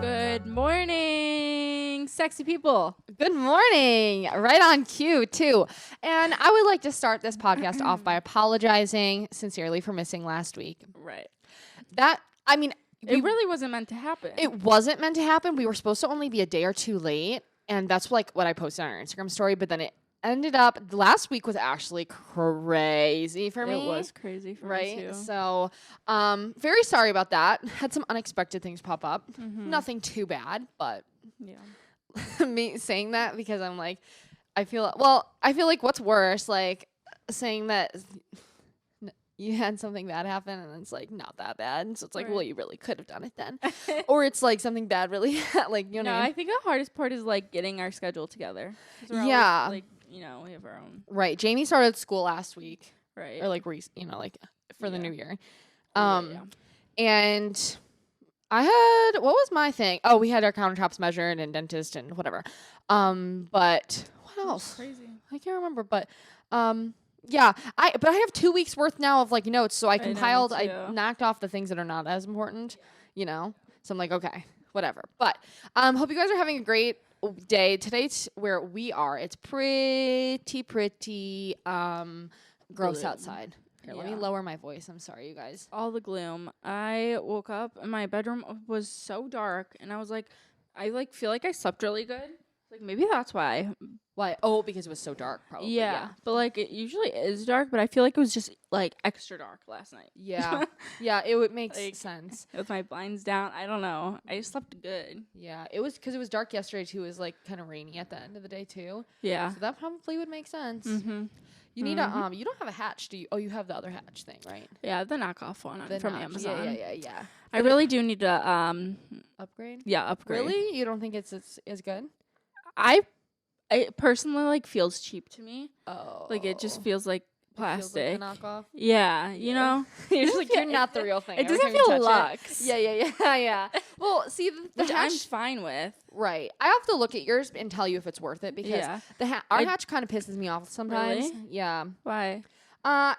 Good morning, sexy people. Good morning. Right on cue, too. And I would like to start this podcast off by apologizing sincerely for missing last week. Right. It really wasn't meant to happen. It wasn't meant to happen. We were supposed to only be a day or two late. And that's like what I posted on our Instagram story. But then it ended up, last week was actually crazy for me. It was crazy for me, too. So, very sorry about that. Had some unexpected things pop up. Mm-hmm. Nothing too bad, but yeah. me saying that because I'm like, I feel like what's worse, like saying that you had something bad happen and it's like not that bad. And so it's like, well, you really could have done it then. Or it's like something bad really, like, you know what I mean? I think the hardest part is like getting our schedule together. Yeah. Always, like, you know, we have our own. Right. Jamie started school last week. Right. Or like, like for the new year. Yeah. And I had, what was my thing? Oh, we had our countertops measured and dentist and whatever. But what else? Crazy. I can't remember, but yeah, I have 2 weeks worth now of like notes, so I compiled. I knocked off the things that are not as important, you know. So I'm like, okay, whatever. But hope you guys are having a great day. Today's where we are. It's pretty gross outside. Here, let me lower my voice. I'm sorry, you guys. All the gloom. I woke up and my bedroom was so dark, and I was like, I like feel like I slept really good. Like maybe that's why. Why? Oh, because it was so dark, probably. Yeah. But like it usually is dark, but I feel like it was just like extra dark last night. Yeah. Yeah, it would make sense. With my blinds down, I don't know. I just slept good. Yeah, it was because it was dark yesterday too. It was like kind of rainy at the end of the day too. Yeah. So that probably would make sense. Mm-hmm. You need a you don't have a hatch, do you? Oh, you have the other hatch thing, right? Yeah, the knockoff one from Amazon. Yeah. I really do need to upgrade. Yeah, upgrade. Really? You don't think it's as good? It personally like feels cheap to me. Oh. Like it just feels like plastic. Feels like a knockoff. Yeah, you know. You're just like, you're not the real thing. It doesn't feel luxe. Yeah. Well, see, the which hatch, I'm fine with. Right. I have to look at yours and tell you if it's worth it because our hatch kind of pisses me off sometimes. Really? Yeah. Why?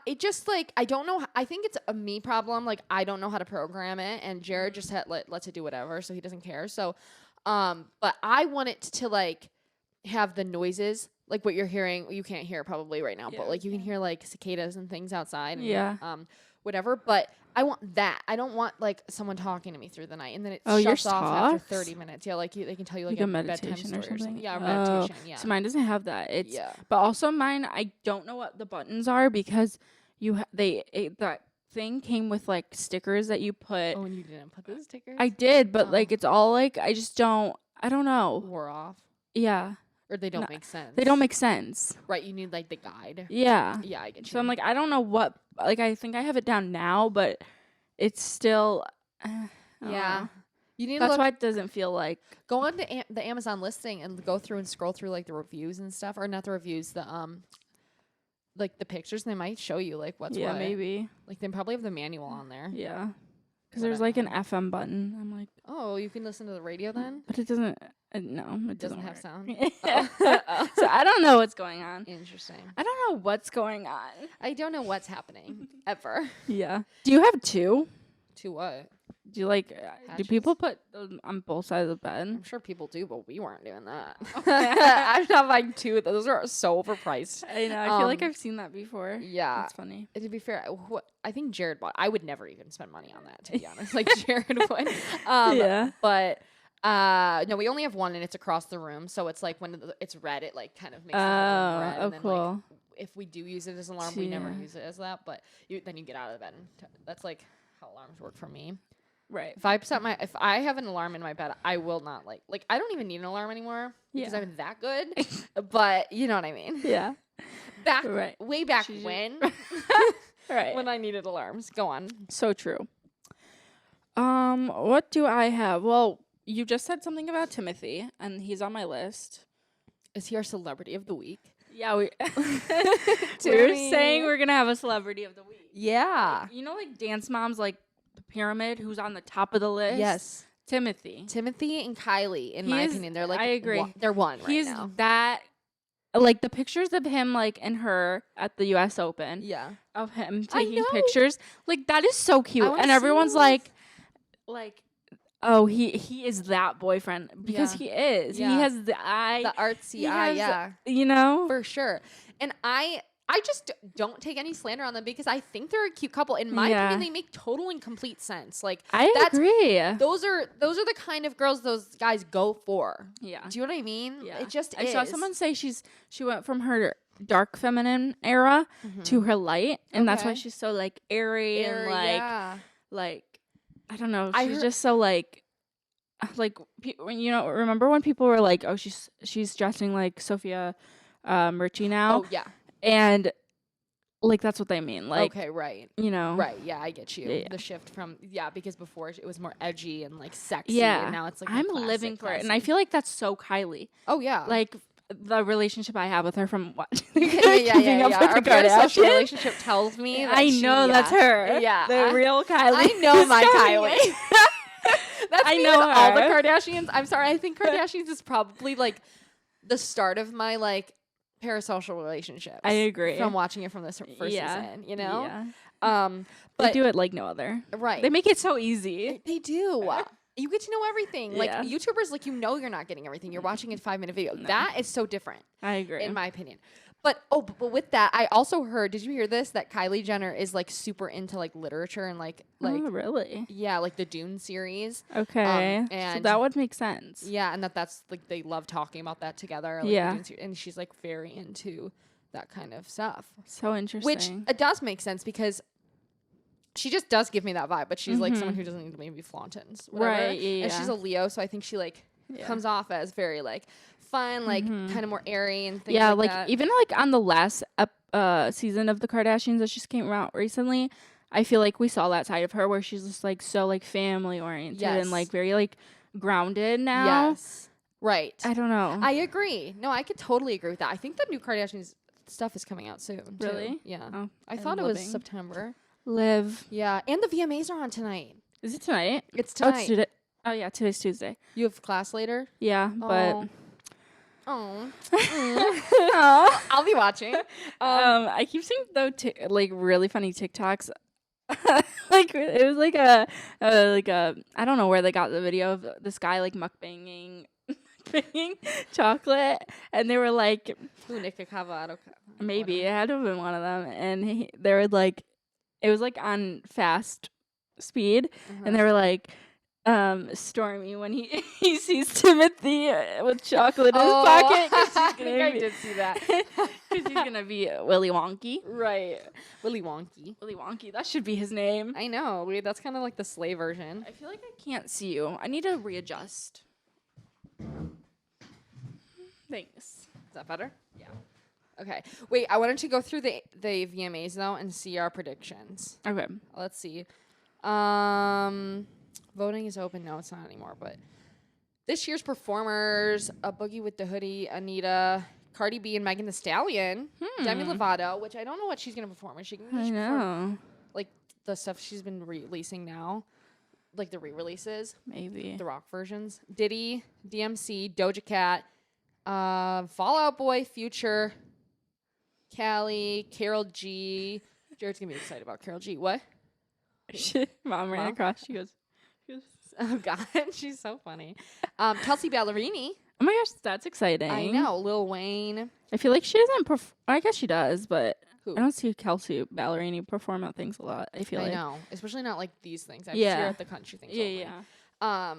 It just like I don't know. I think it's a me problem. Like I don't know how to program it, and Jared just lets it do whatever, so he doesn't care. So, but I want it to like have the noises like what you're hearing. You can't hear it probably right now, but like you can hear like cicadas and things outside. And, whatever. But I want that. I don't want like someone talking to me through the night and then it shuts off after 30 minutes. Yeah, like they can tell you like a meditation bedtime story or something. Yeah, meditation. Yeah. So mine doesn't have that. But also mine, I don't know what the buttons are because that thing came with like stickers that you put. Oh, and you didn't put the stickers? I did, but like it's all like I don't know. Wore off. Yeah. Or they don't make sense. They don't make sense. Right, you need like the guide. Yeah. Yeah, I get you. So I'm like, I don't know what, like I think I have it down now, but it's still, yeah. You need. That's why it doesn't feel like. Go on to the Amazon listing and go through and scroll through like the reviews and stuff, or not the reviews, the like the pictures. And they might show you like what's what. Yeah, maybe. Like they probably have the manual on there. Yeah. Because there's like an FM button. I'm like, oh, you can listen to the radio then? But it doesn't. No, it doesn't have sound. So I don't know what's going on. Interesting. I don't know what's going on. I don't know what's happening ever. Yeah. Do you have two? Two what? Do you like? Do people put those on both sides of the bed? I'm sure people do, but we weren't doing that. I'm not buying two. Those are so overpriced. I know. I feel like I've seen that before. Yeah, it's funny. To be fair, I think Jared bought. I would never even spend money on that, to be honest. Like Jared would. Yeah. But no, we only have one, and it's across the room. So it's like when it's red, it like kind of makes it red. Oh, and then, cool. Like, if we do use it as an alarm, we never use it as that. But then you get out of the bed, and that's like how alarms work for me. Right. If I have an alarm in my bed, I will not like I don't even need an alarm anymore because I'm that good. But you know what I mean? Yeah. Way back when. Right. When I needed alarms. Go on. So true. What do I have? Well, you just said something about Timothy, and he's on my list. Is he our celebrity of the week? Yeah, we we're saying we're gonna have a celebrity of the week. Yeah. Like, you know, like Dance Moms, like the pyramid, who's on the top of the list. Yes. Timothy and Kylie, in my opinion, they're like. I agree. They're one right now. He's that. Like the pictures of him, like and her at the U.S. Open. Yeah. of him taking pictures. Like, that is so cute. And everyone's like, oh, he is that boyfriend, because he is. Yeah. He has the eye. The artsy eye, yeah. You know? For sure. And I just don't take any slander on them, because I think they're a cute couple. In my opinion, they make total and complete sense. Like, I agree. Those are the kind of girls those guys go for. Yeah. Do you know what I mean? Yeah. It just I is. saw someone say she went from her dark feminine era to her light, and that's why she's so like airy and like I don't know. She's just so like remember when people were like, oh, she's dressing like Sophia Murchie now? Oh yeah. And like, that's what they mean. Like, okay, right. You know. Right, yeah, I get you. Yeah. The shift from because before it was more edgy and like sexy, yeah. and now it's like I'm living for it. And I feel like that's so Kylie. Oh yeah. Like, the relationship I have with her from what? yeah. Our parasocial relationship tells me that I know that's her. Yeah. The real Kylie. I know my Kylie. That's I know her. All the Kardashians. I'm sorry. I think Kardashians is probably like the start of my like parasocial relationships. I agree. From watching it from this first season, you know? Yeah. But they do it like no other. Right. They make it so easy. They do. You get to know everything. Like, YouTubers, like, you're not getting everything. You're watching a 5-minute video. No. That is so different. I agree. In my opinion. But with that, I also heard, did you hear this? That Kylie Jenner is like super into like literature and like oh, really? Yeah, like the Dune series. Okay. And so that would make sense. Yeah, and that's like they love talking about that together. Like, yeah. And she's like very into that kind of stuff. So interesting. Which it does make sense, because she just does give me that vibe, but she's like someone who doesn't need to maybe flaunt it and whatever. Right, yeah. And she's a Leo, so I think she like comes off as very like fun, like kind of more airy and things like that. Even like on the last season of the Kardashians that just came out recently, I feel like we saw that side of her where she's just like so like family oriented and like very like grounded now. Yes. Right. I don't know. I agree. No, I could totally agree with that. I think the new Kardashians stuff is coming out soon. Really? Too. Yeah. Oh, I thought it was September. Live. Yeah. And the VMAs are on tonight. Is it tonight? It's tonight. Oh, yeah. Today's Tuesday. You have class later? Yeah, but... Oh. I'll be watching. I keep seeing, though, like, really funny TikToks. Like, it was like a, I don't know where they got the video of this guy, like, mukbanging chocolate, and they were like... Maybe. It had to have been one of them. And they were like... It was, like, on fast speed, and they were like... Stormy when he sees Timothy with chocolate in his pocket. I think I did see that. Because he's gonna be Willy Wonky. Right. Willy Wonky. Willy Wonky. That should be his name. I know. That's kind of like the slay version. I feel like I can't see you. I need to readjust. Thanks. Is that better? Yeah. Okay. Wait, I wanted to go through the VMAs though and see our predictions. Okay. Let's see. Voting is open. No, it's not anymore. But this year's performers: A Boogie with the Hoodie, Anita, Cardi B, and Megan Thee Stallion. Demi Lovato, which I don't know what she's gonna perform. Is she gonna perform like the stuff she's been releasing now, like the re-releases? Maybe the rock versions. Diddy, DMC, Doja Cat, Fall Out Boy, Future, Callie, Karol G. Jared's gonna be excited about Karol G. What? Mom ran across. She goes. Oh God, she's so funny. Kelsey Ballerini. Oh my gosh, that's exciting. I know. Lil Wayne. I feel like she doesn't I guess she does, but who? I don't see Kelsey Ballerini perform at things a lot. I feel like. I know. Especially not like these things. I see her at the country things. Yeah.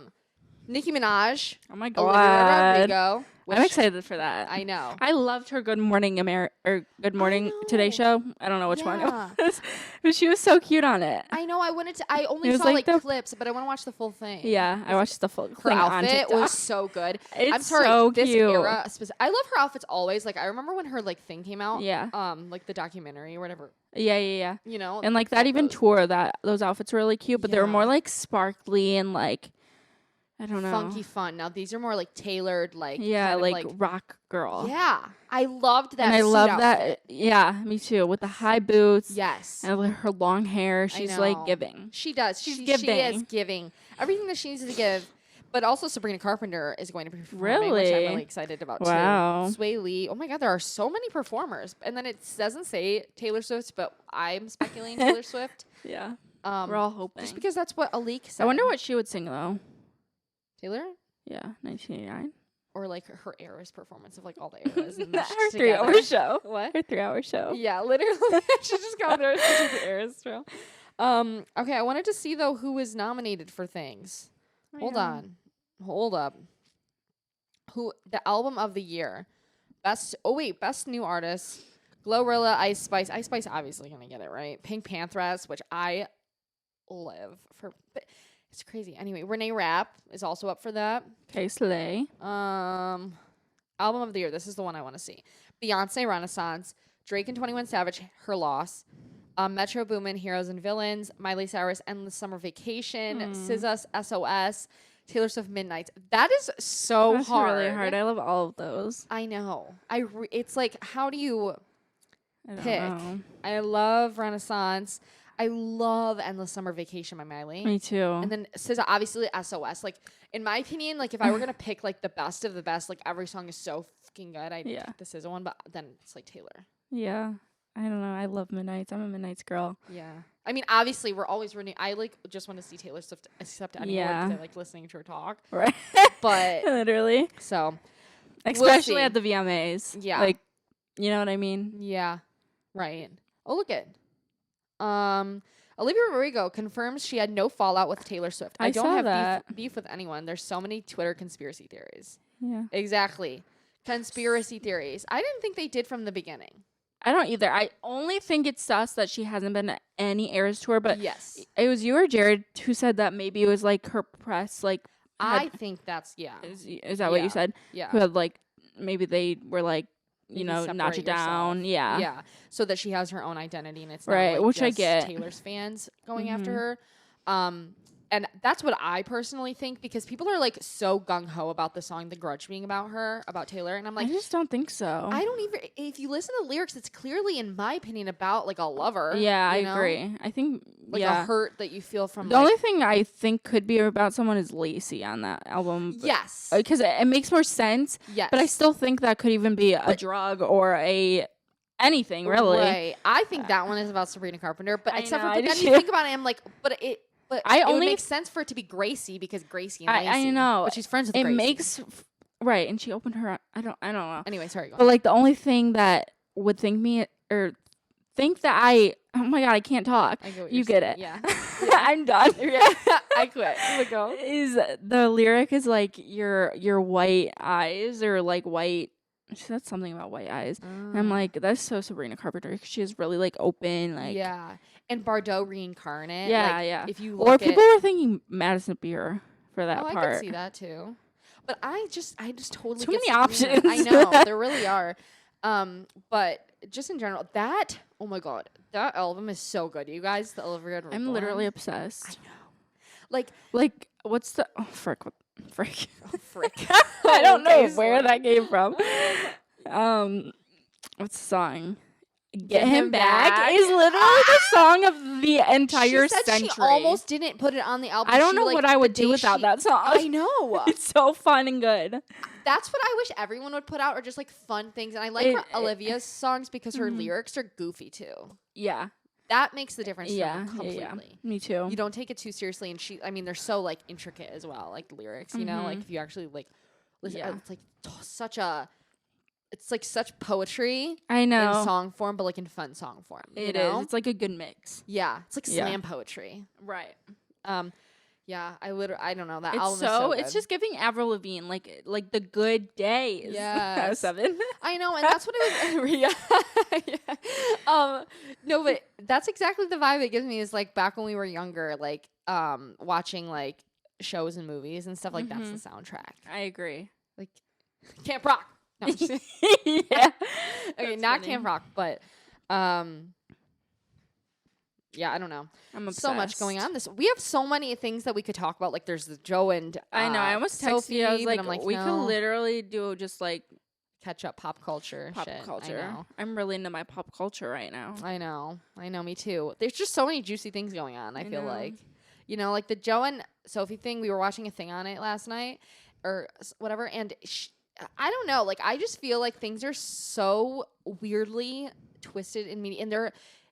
Nicki Minaj. Oh my God. Olivia Rodrigo. I'm excited for that. I know. I loved her Good Morning Good Morning Today show. I don't know which one it was. But she was so cute on it. I know. I only saw like clips, but I want to watch the full thing. Yeah, I watched the full thing. Her outfit was so good. It's I'm sorry, so this cute. era I love her outfits always. Like I remember when her like thing came out. Yeah. Like the documentary or whatever. Yeah. You know. And like that even tour, those outfits were really cute, but they were more like sparkly and like I don't know. Funky fun. Now these are more like tailored, like like rock girl. Yeah, I loved that. And I love outfit. that. Yeah, me too. With the high boots. Yes. And like her long hair. She's like giving. She does. She's giving. giving. She is giving everything that she needs to give. But also Sabrina Carpenter is going to be performing, which I'm Really? really excited about Wow. too. Sway Lee. Oh my God, there are so many performers. And then it doesn't say Taylor Swift, but I'm speculating Taylor Swift. Yeah. We're all hoping. Just because that's what a leak said. I wonder what she would sing though. Taylor? Yeah, 1989. Or like her Eras performance of like all the eras. And Her mashed 3-hour together. show. What? Her 3-hour show. Yeah, literally. She just got there to the Eras show. Okay, I wanted to see though who was nominated for things. Hold on. Hold up. Who the album of the year? Best new artist. Glorilla, Ice Spice. Ice Spice obviously gonna get it, right? Pink Panthers, which I live for. But it's crazy. Anyway, Renee Rapp is also up for that. Okay, Slay. Album of the year. This is the one I want to see. Beyonce, Renaissance. Drake and 21 Savage, Her Loss. Metro Boomin, Heroes and Villains. Miley Cyrus, Endless Summer Vacation. SZA, SOS. Taylor Swift, Midnight. That is so That's hard. really hard. I love all of those. I know. It's like, how do you I don't pick? know. I love Renaissance. I love Endless Summer Vacation by Miley. Me too. And then SZA, obviously SOS. Like, in my opinion, like if I were gonna pick like the best of the best, like every song is so fucking good. I'd pick the SZA one, but then it's like Taylor. Yeah. I don't know. I love Midnights. I'm a Midnights girl. Yeah. I mean, obviously, we're always running. I like just want to see Taylor Swift accept anymore because I like listening to her talk. Right. But literally. so, Especially we'll at the VMAs. Yeah. Like, you know what I mean? Yeah. Right. Oh, look at. Olivia Rodrigo confirms she had no fallout with Taylor Swift. I don't saw have that. beef with anyone. There's so many Twitter conspiracy theories. Yeah. Exactly. Conspiracy theories. I didn't think they did from the beginning. I don't either. I only think it's sus that she hasn't been at any Eras tour, but Yes. it was you or Jared who said that maybe it was like her press, like I think that's, is that what you said? Yeah. Who had like maybe they were like, you Maybe know, notch separate it down. yourself. Yeah. Yeah. So that she has her own identity and it's not Right, like which I just get. Taylor's fans going after her. And that's what I personally think because people are like so gung ho about the song The Grudge being about her, about Taylor. And I'm like, I just don't think so. I don't even, if you listen to the lyrics, it's clearly, in my opinion, about like a lover. Yeah, I you know? agree. I think Like a hurt that you feel from the only thing I think could be about someone is Lacey on that album. Yes. Because it makes more sense. Yes. But I still think that could even be a drug or anything, really. Right. I think that one is about Sabrina Carpenter. But except know, for, I but then do you too. think about it, I'm like, but it only would make sense for it to be Gracie because Gracie and Lacey. I know. But she's friends with It Gracie. makes right, and she opened her. I don't know. Anyway, sorry. Go But on. like the only thing that would think that I. Oh my god, I can't talk. I get what You you're get saying. it. Yeah. I'm done. Yeah. I quit. Let go. Is the lyric is like your white eyes or like white. She said something about white eyes. And I'm like, that's so Sabrina Carpenter. She is really like open, like yeah. And Bardot reincarnate. Yeah, like, yeah. If you Or look people at, were thinking Madison Beer for that I part. can see that too. But I just totally Too get many Sabrina. options. I know there really are. But just in general, oh my god, that album is so good, you guys. The Olivia Rodrigo. I'm literally one. obsessed. I know. Like what's the frick? Frick. oh, frick. I don't know Okay, where sorry. that came from. What's the song? Get Him Back is literally the song of the entire she said century. She almost didn't put it on the album. I don't She, know like, what I would the do day without that song. I know. It's so fun and good. That's what I wish everyone would put out, or just like fun things. And I like Olivia's songs because her lyrics are goofy too. Yeah. That makes the difference. Yeah. For me completely. Yeah. Me too. You don't take it too seriously, and they're so like intricate as well, like lyrics. You know, like if you actually like listen, it's like such poetry. I know. In song form, but like in fun song form. It you know? is. It's like a good mix. Yeah, it's like Yeah. slam poetry. Right. Yeah, I don't know that It's album. so, is so it's good. just giving Avril Lavigne like the good days. Yes. 7. I know, and that's what it was. Yeah. No, but that's exactly the vibe it gives me. Is like back when we were younger, like watching like shows and movies and stuff like that's the soundtrack. I agree. Like Camp Rock. No, I'm just Yeah. okay, That's not funny. Camp Rock, but yeah, I don't know. I'm obsessed. So much going on. We have so many things that we could talk about. Like there's the Joe and I know. I almost texted Sophie, you. I was but like, I'm we no. could literally do just like catch up pop culture. pop shit. culture. I'm really into my pop culture right now. I know, me too. There's just so many juicy things going on. I feel know. like, You know, like the Joe and Sophie thing, we were watching a thing on it last night or whatever. And I don't know. Like, I just feel like things are so weirdly twisted in media. And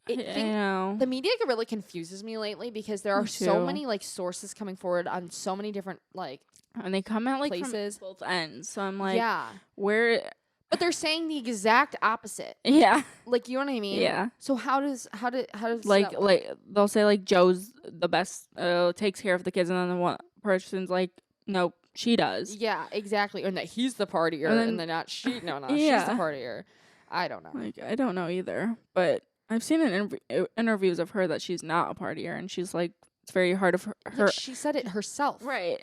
I know. the media really confuses me lately because there are so many like sources coming forward on so many different like and they come out like places. from both ends. So I'm like, yeah, where? but they're saying the exact opposite. Yeah, Like, you know what I mean? yeah. So how does Like that work? they'll say like Joe's the best, takes care of the kids, and then the one person's like, nope, she does. Yeah, exactly. And that he's the partier, and then not she. No, she's the Yeah. partier. I don't know. Like, I don't know either, but I've seen in interviews of her that she's not a partier, and she's like, it's very hard of her. Like, she said it herself. Right.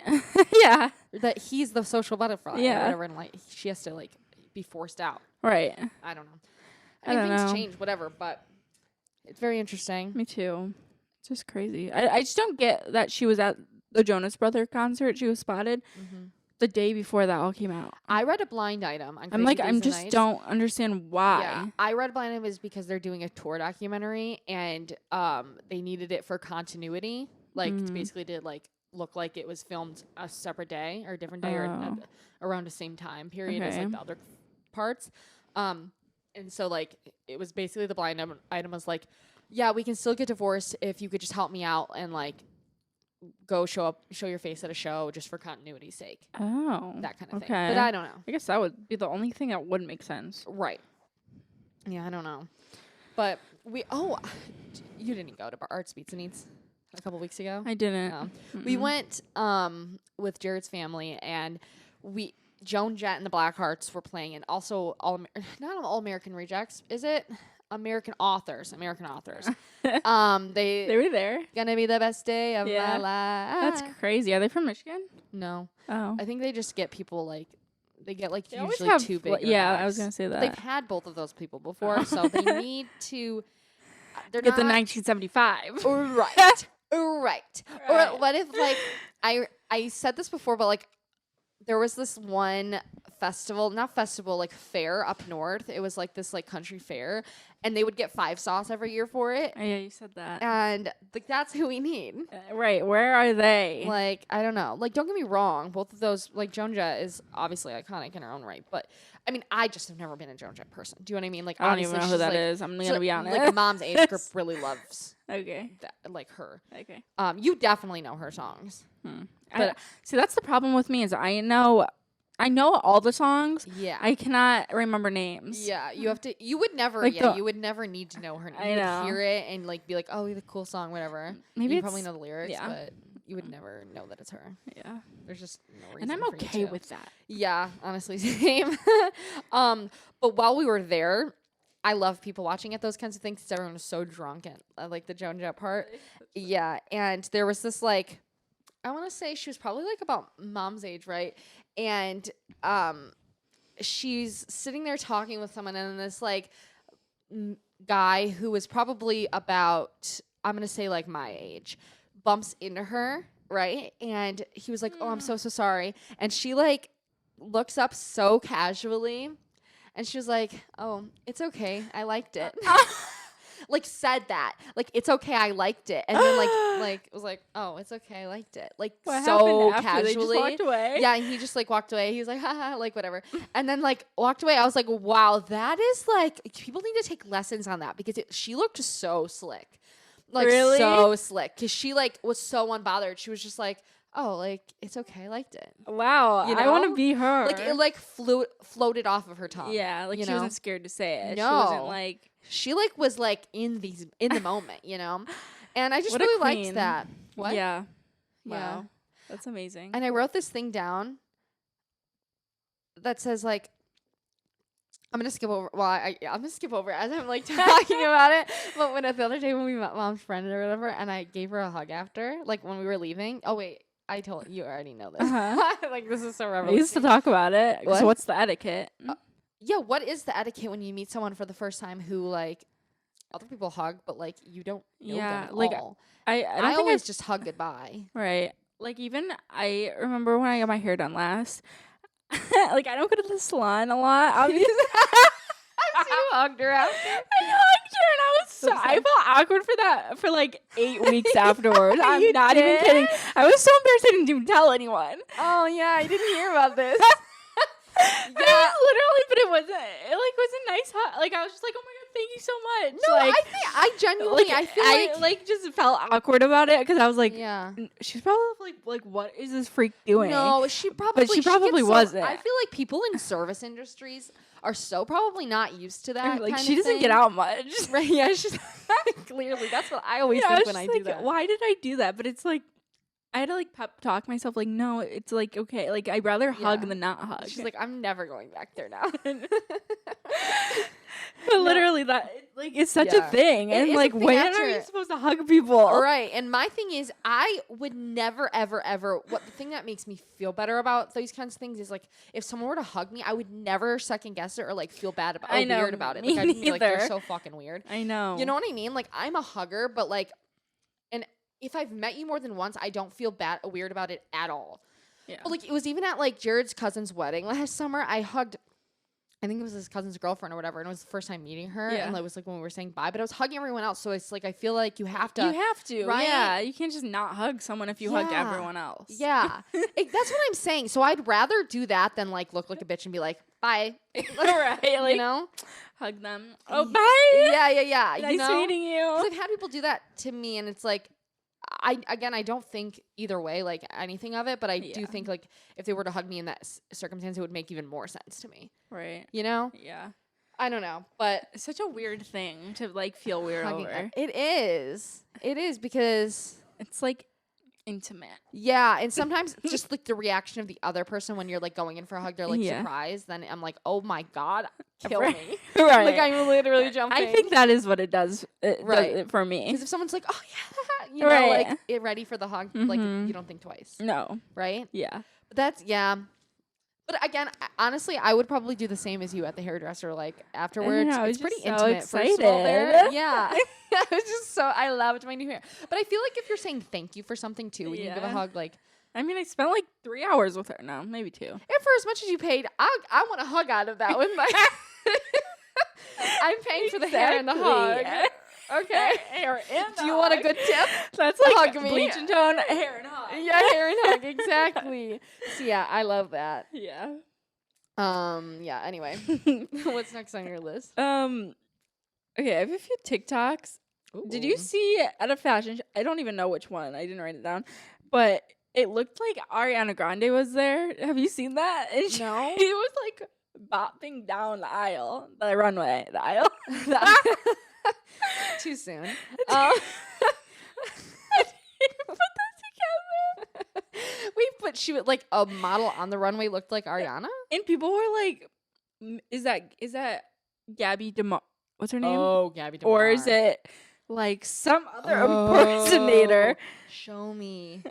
Yeah. That he's the social butterfly. Yeah. Or whatever, and like she has to like be forced out. Right. I don't know. I don't things know. change, whatever, but it's very interesting. Me too. It's just crazy. I just don't get that she was at the Jonas Brother concert. She was spotted the day before that all came out. I read a blind item. On I'm like, Crazy I'm Days and just Nights. don't understand why. Yeah, I read a blind item is because they're doing a tour documentary and they needed it for continuity, like to basically did like look like it was filmed a separate day or a different day or around the same time period as like the other parts. And so like it was basically the blind item was like, yeah, we can still get divorced if you could just help me out and like go show your face at a show just for continuity's sake. Oh. That kind of thing. Okay. But I don't know. I guess that would be the only thing that would make sense. Right. Yeah, I don't know. But you didn't go to Arts Beats and Eats a couple weeks ago? I didn't. No. We went with Jared's family, and Joan Jett and the Blackhearts were playing, and also not All American Rejects, is it? American authors. They They were there. gonna be the best day of Yeah. my life. That's crazy. Are they from Michigan? No, Oh. I think they just get people like they get like They always usually have too big. yeah, of I was acts. gonna say But that. they've had both of those people before, so they need to. They're Get the not 1975. right, right. Or Right. what if like I said this before, but like there was this one like fair up north. It was like this like country fair, and they would get 5 sauce every year for it. Oh, yeah, you said that. And like that's who we need. Right. Where are they? Like, I don't know. Like, don't get me wrong. Both of those, like, Joan Jett is obviously iconic in her own right. But, I mean, I just have never been a Joan Jett person. Do you know what I mean? Like, I don't even know who she's, that like, is. I'm going to be honest. Like, mom's age group really loves Okay. that, like, her. Okay. You definitely know her songs. But see, that's the problem with me is I know all the songs. yeah. I cannot remember names. Yeah, you would never, Like you would never need to know her. I You know. would hear it and, like, be like, oh, the cool song, whatever. Maybe you it's, probably know the lyrics, yeah. but you would never know that it's her. Yeah. There's just no reason And I'm for you okay to. with that. Yeah, honestly, same. But while we were there, I love people watching at those kinds of things because everyone was so drunk and like the Joan Jett part. Yeah, and there was this like, I want to say she was probably like about mom's age, right? And she's sitting there talking with someone, and this like guy who was probably about, I'm gonna say like my age, bumps into her, right? And he was like, "Oh, I'm so sorry," and she like looks up so casually, and she was like, "Oh, it's okay, I liked it." Like said that, like it's okay, I liked it, and then like was like, "Oh, it's okay, I liked it," like What so happened after they casually. just walked away? Yeah, and he just like walked away. He was like, haha, like whatever, and then like walked away. I was like, wow, that is like people need to take lessons on that because she looked so slick, like Really? so slick, because she like was so unbothered. She was just like, oh, like it's okay, I liked it. Wow. You I want know? to be her. Like it like floated off of her tongue. yeah, like you she know? wasn't scared to say it. She No. wasn't like, She like was like in the moment, you know, and I just What a really liked queen. that. What? yeah. Yeah. Wow. That's amazing. And I wrote this thing down that says like, I'm gonna skip over. Well, I'm gonna skip over as I'm like talking about it. But the other day when we met mom's friend or whatever, and I gave her a hug after, like when we were leaving. Oh wait, I told you already know this. Like this is so We used to revolutionary. talk about it. What? So what's the etiquette? Yeah, what is the etiquette when you meet someone for the first time who like other people hug, but like you don't know Yeah, them at like, all? I don't I think always just hug goodbye. right. Like even I remember when I got my hair done last. Like I don't go to the salon a lot. Obviously, You hugged her after. I hugged her and I was So I felt awkward for that for like 8 weeks afterwards. I'm You not even did? kidding. I was so embarrassed I didn't even tell anyone. Oh yeah, I didn't hear about this. Yeah, literally, but it wasn't. It like was a nice hug. Like I was just like, oh my god, thank you so much. No, like, I genuinely, like, I feel like just felt awkward about it because I was like, yeah. she's probably like, what is this freak doing? No, she probably gets wasn't. I feel like people in service industries are so probably not used to that. Like kind she of doesn't thing. get out much. Right? Yeah, she's clearly that's what I always think when I do that. Why did I do that? But it's like I had to like pep talk myself. Like no, it's like okay. Like I'd rather hug than not hug. She's like, I'm never going back there now. But literally, that like it's such a thing. It And is a like, thing when after are you it. supposed to hug people? Right. And my thing is, I would never, ever, ever. What the thing that makes me feel better about these kinds of things is like, if someone were to hug me, I would never second guess it or like feel bad about it, weird about it. Me Like I'd be like, neither. they're so fucking weird. I know. You know what I mean? Like I'm a hugger, but like, and if I've met you more than once, I don't feel weird about it at all. Yeah. But like, it was even at like Jared's cousin's wedding last summer. I hugged. I think it was his cousin's girlfriend or whatever, and it was the first time meeting her, and it was like when we were saying bye. But I was hugging everyone else, so it's like I feel like you have to. You have to, right? Yeah. You can't just not hug someone if you hugged everyone else. Yeah, that's what I'm saying. So I'd rather do that than like look like a bitch and be like bye, Right? Like, you know, hug them. Oh, bye. Yeah. Nice you know? meeting you. 'Cause I've had people do that to me, and it's like, I don't think either way like anything of it, but I do think like if they were to hug me in that circumstance, it would make even more sense to me. Right. You know? Yeah. I don't know, but It's such a weird thing to like feel weird hugging over. it is because It's like intimate. yeah, and sometimes just like the reaction of the other person when you're like going in for a hug, they're like surprised. Then I'm like, oh my god, kill Right. me! Right. Like I'm literally jumping. I think that is what it does. It Right. does it for me. because if someone's like, oh yeah, you know, Right. like it ready for the hug, like Mhm. you don't think twice, No. right? Yeah. But that's But again, honestly, I would probably do the same as you at the hairdresser. Like afterwards, I was it's pretty just so intimate. First of all, there, excited. yeah. I was just so I loved my new hair. But I feel like if you're saying thank you for something too, when you give a hug, like I mean, I spent like 3 hours with her. No, maybe 2. if for as much as you paid, I want a hug out of that with my. I'm paying for the hair and the hug. Okay. Hair and Do you want a good tip? That's like Hug me. bleach and tone, hair and hug. Yeah, hair and hug, exactly. So yeah, I love that. Yeah. Yeah. Anyway, what's next on your list? Okay, I have a few TikToks. Did you see at a fashion show? I don't even know which one. I didn't write it down. But it looked like Ariana Grande was there. Have you seen that? And No. She was like bopping down the aisle, the runway, the aisle. Too soon. Wait, but she would like a model on the runway looked like Ariana? And people were like, is that Gabby DeMar? What's her name? Oh, Gabby DeMar. Or is it like some other impersonator? Show me.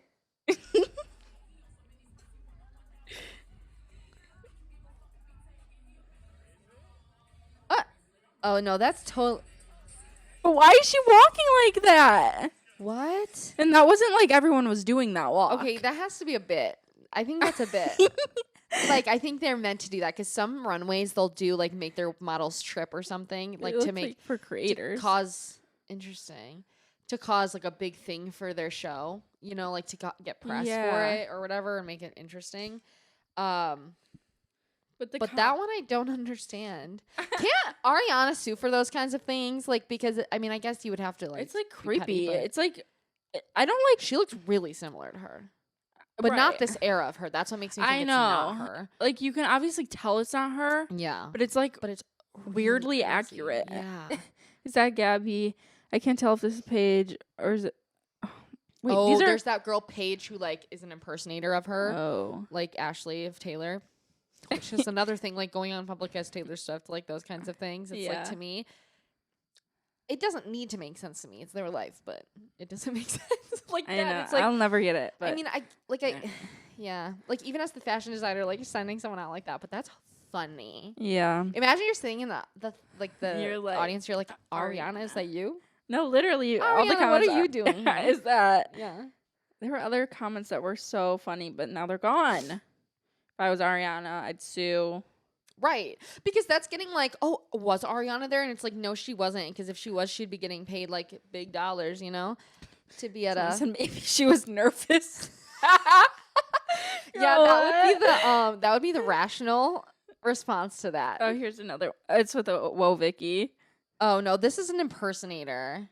Oh no, that's total. But why is she walking like that? What? And that wasn't like everyone was doing that walk. Okay, that has to be a bit. I think that's a bit. Like, I think they're meant to do that because some runways they'll do like make their models trip or something, like to make for creators to cause like a big thing for their show. You know, like to get press for Yeah. it or whatever and make it interesting. But That one I don't understand. Can't Ariana sue for those kinds of things? Like, because I mean, I guess you would have to like. it's like be petty, creepy. but It's like I don't like. she looks really similar to her, but not Right. this era of her. That's what makes me think I it's know. not her. Like you can obviously tell it's not her, Yeah, but it's like but it's weirdly really crazy. accurate. Yeah. Is that Gabby? I can't tell if this is Paige or is it. Wait, these are. There's that girl Paige who like is an impersonator of her, Oh. like Ashley of Taylor, which is another thing. Like going on public as Taylor Swift, like those kinds of things. It's like Yeah. to me, it doesn't need to make sense to me. It's their life, but it doesn't make sense like I that. know. It's like I'll never get it. But I mean, yeah, like even as the fashion designer, like you're sending someone out like that, but that's funny. yeah. Imagine you're sitting in the You're like, audience. You're like, Ariana, is that you? No, literally, all the Ariana, comments. what are you doing here? Is that Yeah. there were other comments that were so funny, but now they're gone. If I was Ariana, I'd sue. Right. Because that's getting like, oh, was Ariana there? And it's like, no, she wasn't. Because if she was, she'd be getting paid like big dollars, you know, to be at a. Maybe she was nervous. Yeah, that would be the rational response to that. Oh, here's another. It's with a Whoa Vicky. Oh no, this is an impersonator.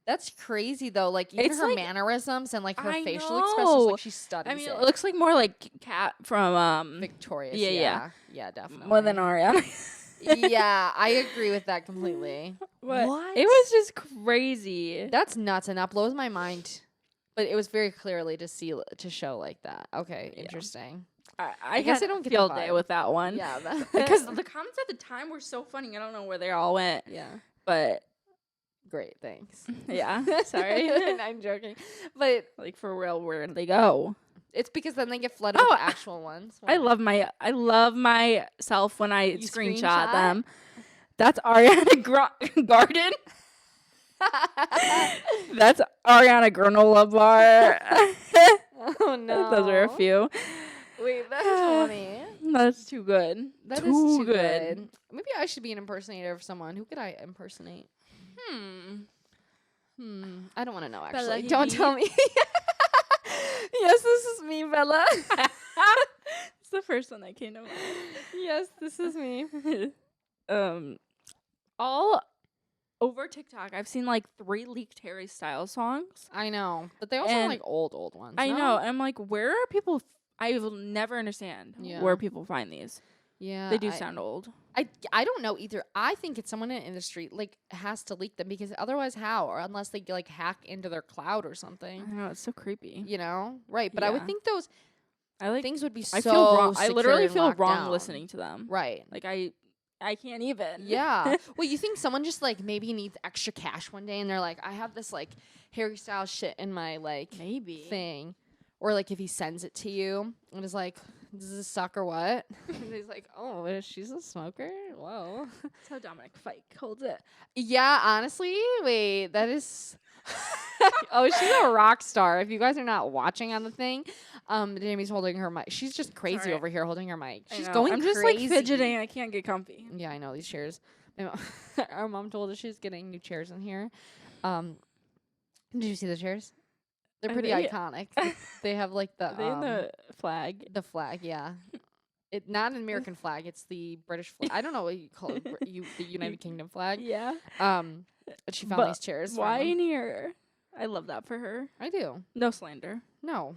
That's crazy though. Like even It's her like- mannerisms and like her I facial expressions, know. like she studies I mean, it. it looks like more like Kat from Victorious. yeah. Yeah, definitely. more than Ariana. Yeah, I agree with that completely. What? It was just crazy. That's nuts, and that blows my mind. But it was very clearly to show like that. Okay, interesting. I guess had I don't get a field the day vibe. with that one. Yeah, Because the comments at the time were so funny. I don't know where they all went. yeah, But great, thanks. yeah, sorry. I'm joking, but Like for real, where'd they go? it's because then they get flooded Oh, with actual ones. I love myself when I You screenshot screenshot? them. That's Ariana Garden. That's Ariana Granola Bar. Oh no, Those are a few. Wait, that's funny. That's too good. That is too good. Maybe I should be an impersonator of someone. Who could I impersonate? I don't want to know, Bella actually. Don't Hadid? tell me. Yes, this is me, Bella. It's the first one that came to mind. Yes, this is me. All over TikTok, I've seen like 3 leaked Harry Styles songs. I know. But they also are And like old ones. I no? know. I'm like, where are people? I will never understand Yeah. where people find these. Yeah. They do sound old. I don't know either. I think it's someone in the industry like has to leak them because otherwise how? Or unless they like hack into their cloud or I something. know, it's so creepy. You know? Right. But I would Yeah. think those I like. things would be so I feel wrong. I secure literally and feel locked wrong down. listening to them. Right. Like I can't even. Yeah. Well, you think someone just like maybe needs extra cash one day and they're like, I have this like Harry Styles shit in my like Maybe. thing. Or like if he sends it to you and is like, does this suck or what? And he's like, oh, she's a smoker? Whoa. That's how Dominic Fike holds it. Yeah, honestly, wait, that is. Oh, she's a rock star. If you guys are not watching on the thing, Jamie's holding her mic. She's just crazy Sorry. over here holding her mic. I She's know. going I'm just crazy. like fidgeting. I can't get comfy. Yeah, I know these chairs. Our mom told us she's getting new chairs in here. Did you see the chairs? They're Are pretty they- iconic. They have like the Are they in the flag? the flag, yeah. It not an American flag. It's the British flag. I don't know what you call it. The United Kingdom flag. Yeah. But she found But these chairs. for Why me. in here? I love that for her. I do. No slander. No.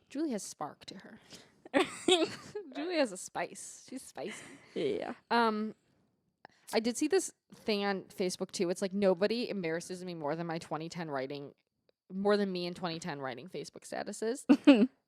Julie has spark to her. Julie has a spice. She's spicy. Yeah. I did see this thing on Facebook too. It's like nobody embarrasses me more than me in 2010 writing Facebook statuses.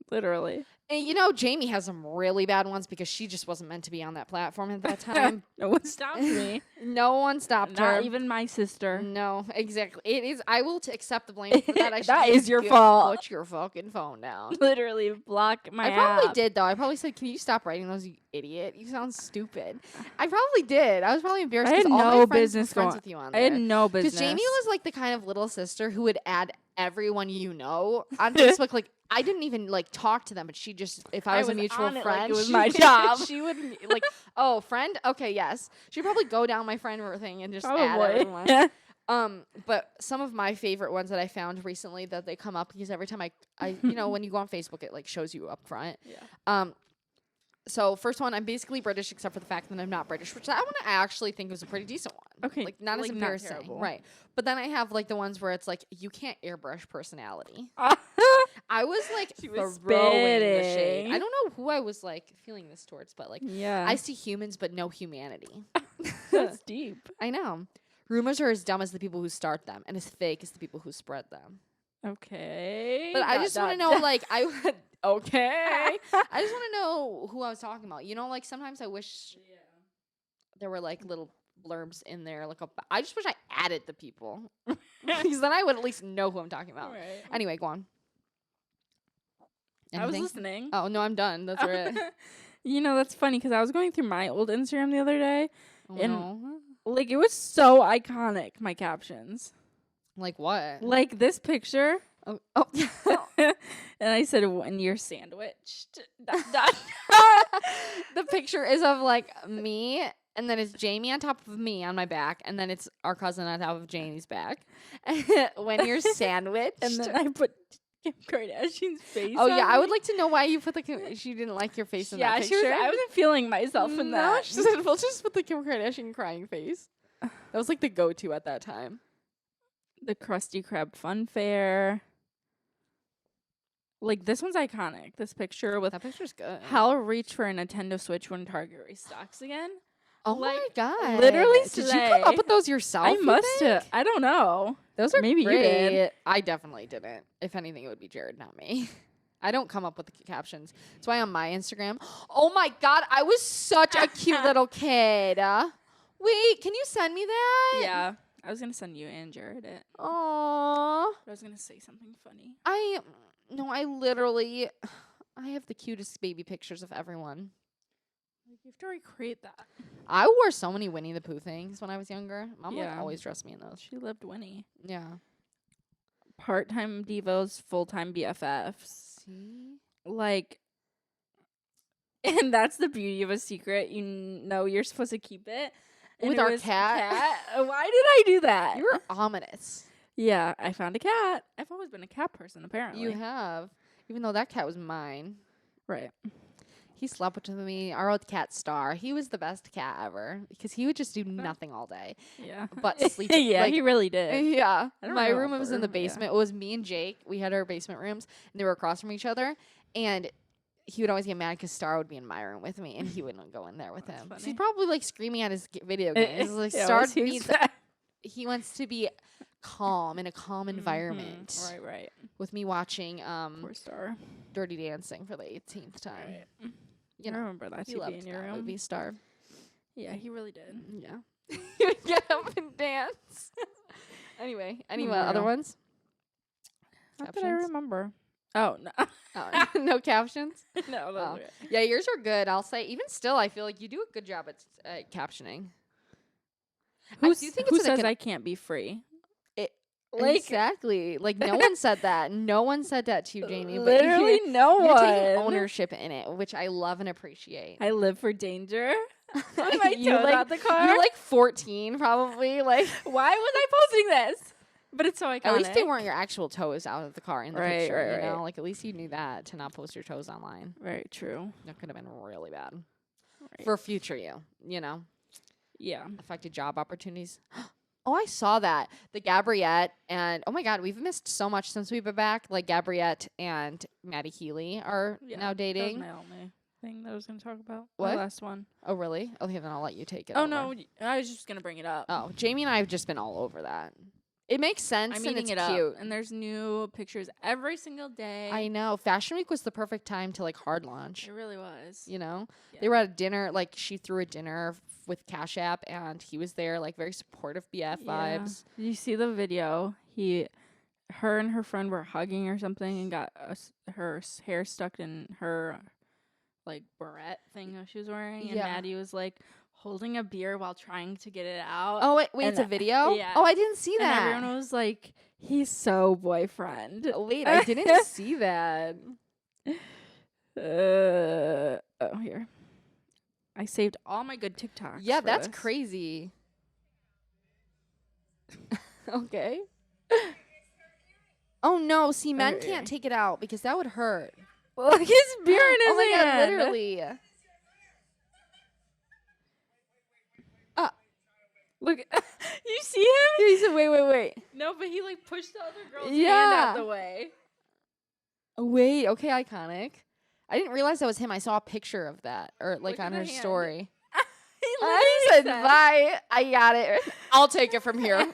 Literally. And you know, Jamie has some really bad ones because she just wasn't meant to be on that platform at that time. No one stopped me. No one stopped her. Not even my sister. No, exactly. It is. I will accept the blame for that. I That should is your get- fault. Put your fucking phone down. Literally block my I probably app. did though. I probably said, "Can you stop writing those, you idiot? You sound stupid." I probably did. I was probably embarrassed. I had 'cause all no my friends business were friends going. with you on I there. had no business. Because Jamie was like the kind of little sister who would add everyone you know on Facebook. Like I didn't even like talk to them, but she just if I was a mutual on it friend, like it was she- my job. She would like, oh, friend, okay, yes. She'd probably go down my friend thing and just add Probably. everyone. But some of my favorite ones that I found recently that they come up because every time I you know when you go on Facebook it like shows you up front. Yeah. So first one, I'm basically British except for the fact that I'm not British, which that one I actually think was a pretty decent one. Okay, Like not as like, not embarrassing. terrible. Right. But then I have like the ones where it's like you can't airbrush personality. Ah, I was like She was throwing the shade. spitting. I don't know who I was like feeling this towards, but like yeah. I see humans but no humanity. That's deep. I know. Rumors are as dumb as the people who start them and as fake as the people who spread them. Okay. But I Dot, just want to dot, know, dot. like, okay. I just want to know who I was talking about. You know, like, sometimes I wish there were, like, little blurbs in there. Like, I just wish I added the people. Because then I would at least know who I'm talking about. Right. Anyway, go on. I was Anything? listening. Oh, no, I'm done. That's it. You know, that's funny because I was going through my old Instagram the other day. Oh, And- no. Like, it was so iconic, my captions. Like, what? Like, this picture. Oh. And I said, when you're sandwiched. Dot, dot. the picture is of like me, and then it's Jamie on top of me on my back, and then it's our cousin on top of Jamie's back. When you're sandwiched. And then I put Kim Kardashian's face. Oh on yeah, I would me. like to know why you put she didn't like your face in that picture. she was. I wasn't feeling myself in that. She said, "We'll just put the Kim Kardashian crying face." That was like the go-to at that time. The Krusty Krab Fun Fair. Like, this one's iconic. This picture with That picture's good. Hal reach for a Nintendo Switch when Target restocks again. Oh like, my god! literally did you come up slay. with those yourself? I you must think? have. I don't know. Those are Maybe you great. did. I definitely didn't. If anything, it would be Jared, not me. I don't come up with the captions. That's why on my Instagram. Oh my god, I was such a cute little kid. Wait, can you send me that? Yeah. I was going to send you and Jared it. Aww. But I was going to say something funny. I have the cutest baby pictures of everyone. Like, you have to recreate that. I wore so many Winnie the Pooh things when I was younger. Mom would Yeah. always dress me in those. She lived Winnie. Yeah. Part-time Devos, full-time BFFs. See? Like, and that's the beauty of a secret. You know you're supposed to keep it. And With it our was cat? Why did I do that? You were ominous. Yeah, I found a cat. I've always been a cat person, apparently. You have. Even though that cat was mine. Right. He slept with me. Our old cat Star. He was the best cat ever because he would just do nothing all day Yeah. but sleep. Yeah, like, he really did. Yeah. I don't My know room about was in the room, yeah. basement. It was me and Jake. We had our basement rooms, and they were across from each other. And he would always get mad because Star would be in my room with me, and he wouldn't go in there with him. 'Cause funny. he's probably like screaming at his video games. It's like Yeah, Star what's he needs. expect? He wants to be calm in a calm environment. Mhm. Right. With me watching Poor Star. Dirty Dancing for the 18th time. Right. You I know, remember that he TV loved in your that room. movie Star. Yeah, he really did. Yeah. He would get up and dance. Anyway, any other Unreal. ones? Not that I Captions? remember. Oh, no. Oh, no captions? No, Oh. those are Yeah, yours are good. I'll say, even still, I feel like you do a good job at captioning. I do think who it's like says an- I can't be free? Like, exactly. Like, no one said that. No one said that to you, Jamie. But Literally no you're taking one. ownership in it, which I love and appreciate. I live for danger. With my You toes like- out the car. You're like 14, probably. Like, Why was I posting this? But it's so iconic. at least they weren't your actual toes out of the car in the Right, picture. right, You know, right. like at least you knew that to not post your toes online. Very true. That could have been really bad Right. for future you. You know, Yeah. affected job opportunities. Oh, I saw that. The Gabriette and oh my God, we've missed so much since we've been back. Like Gabriette and Maddie Healy are now That was dating. my only thing that I was going to talk about. What? My last one. Oh, really? Okay, then I'll let you take it. Oh, over. no. I was just going to bring it up. Oh, Jamie and I have just been all over that. It makes sense I'm and eating it's it cute. up. And there's new pictures every single day. I know. Fashion Week was the perfect time to like hard launch. It really was. You know, Yeah. they were at a dinner. Like she threw a dinner with Cash App, and he was there, like very supportive BF vibes. Did you see the video? Her and her friend were hugging or something and got her hair stuck in her like barrette thing that she was wearing. And Yeah. Maddie was like holding a beer while trying to get it out. Oh wait, And it's a video. yeah. Oh, I didn't see and that. everyone was like, he's so boyfriend. Wait, I didn't see that. Oh, here. I saved all my good TikToks. Yeah, for that's this. crazy. Okay. Oh no! See, men Okay. can't take it out because that would hurt. Look, his beer in his Oh my God! hand. Literally. Look, you see him? He said, "Wait." No, but he like pushed the other girl's hand Yeah. out the way. Wait. Okay, iconic. I didn't realize that was him. I saw a picture of that, or like Look at on the her hand. story. He I literally said, "Bye. I got it. I'll take it from here."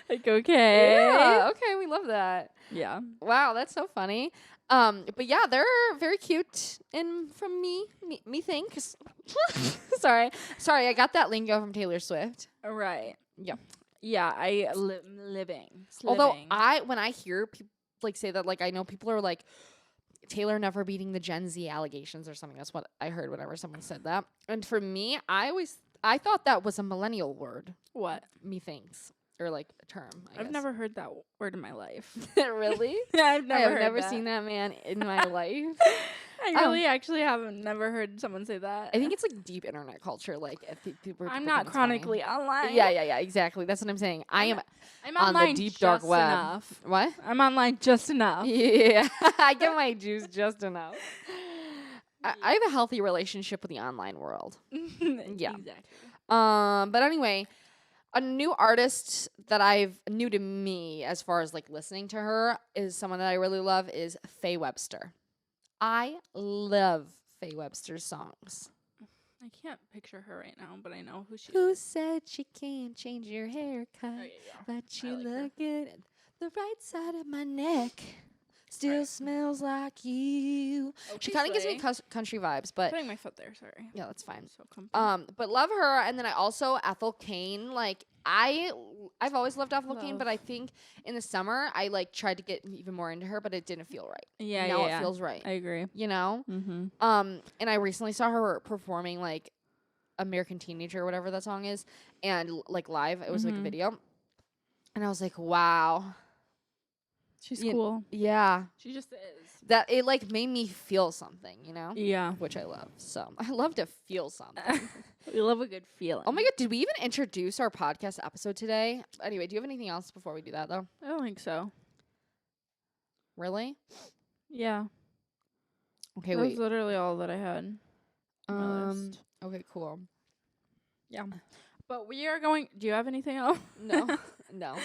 Like, okay. Yeah. Okay, we love that. Yeah. Wow, that's so funny. But yeah, they're very cute. And from me thinks. Sorry, I got that lingo from Taylor Swift. Right. Yeah. Yeah, living. Although Sliving. when I hear people like say that, like I know people are like Taylor never beating the Gen Z allegations or something. That's what I heard whenever someone said that. And for me, I thought that was a millennial word. What? Methinks. Or like a term. I've never heard that word in my life. Really? I've I have heard never that. seen that man in my life. I really actually haven't never heard someone say that. I think it's like deep internet culture. Like people I'm think not it's chronically funny. online. Yeah. Exactly. That's what I'm saying. I'm on online the deep dark just web. enough. What? I'm online just enough. Yeah, I get my juice just enough. I have a healthy relationship with the online world. Yeah. Exactly. But anyway, a new artist that new to me as far as like listening to her is someone that I really love is Faye Webster. I love Faye Webster's songs. I can't picture her right now, but I know who she Who is. said she can't change your haircut? But you like her. look good at the right side of my neck. Still smells like you. She kind of gives me country vibes, but Putting my foot there, sorry. yeah, that's fine. So comfy. But love her, and then I also Ethel Cain. Like I've always loved Ethel Cain, but I think in the summer I like tried to get even more into her, but it didn't feel right. Yeah, now it feels right. I agree. You know. Mm-hmm. And I recently saw her performing like American Teenager or whatever that song is, and like live. It was like a video, and I was like, wow. She's cool. Yeah. She just is. That it like made me feel something, you know? Yeah. Which I love. So I love to feel something. We love a good feeling. Oh my God, did we even introduce our podcast episode today? Anyway, do you have anything else before we do that though? I don't think so. Really? Yeah. Okay, That wait. was literally all that I had. On my list. Okay, cool. Yeah. But we are going. Do you have anything else? No. No.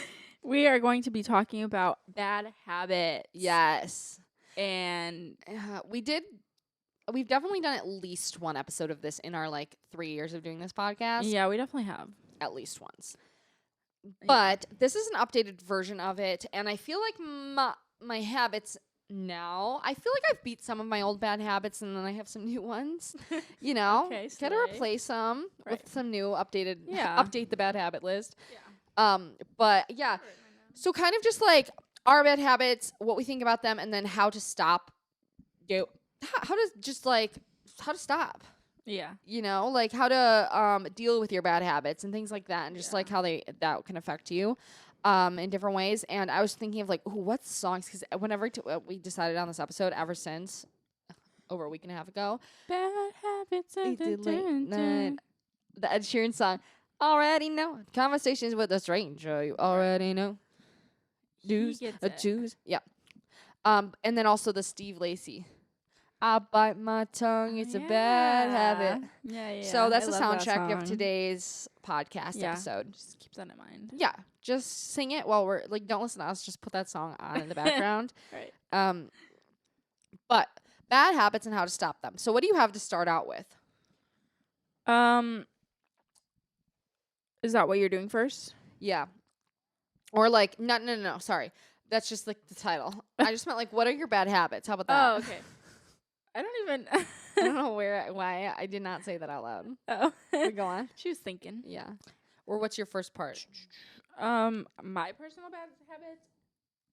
We are going to be talking about bad habits. Yes. And We've definitely done at least one episode of this in our like 3 years of doing this podcast. yeah, we definitely have. At least once. But this is an updated version of it, and I feel like my habits now, I feel like I've beat some of my old bad habits, and then I have some new ones. You know, Okay, gotta slay. replace them with some new updated. Yeah. Update the bad habit list. Yeah. But yeah, so kind of just like our bad habits, what we think about them, and then how to stop. How to stop. Yeah. You know, like how to deal with your bad habits and things like that, and just like how that can affect you in different ways. And I was thinking of like, what songs? Because whenever we decided on this episode, ever since over a week and a half ago, Bad habits. the Ed Sheeran song, already know conversations with a stranger, you already know. Choose. Yeah. And then also the Steve Lacy. I bite my tongue. It's a bad habit. Yeah. So that's I the love that soundtrack of song. today's podcast episode. Just keep that in mind. Yeah, just sing it while we're like, don't listen to us. Just put that song on in the background. Right. But bad habits and how to stop them. So what do you have to start out with? Is that what you're doing first? Yeah, or like no. Sorry, that's just like the title. I just meant like, what are your bad habits? How about that? Oh, okay. I don't even. I don't know why I did not say that out loud. Oh. We go on. She was thinking. Yeah. Or what's your first part? My personal bad habits.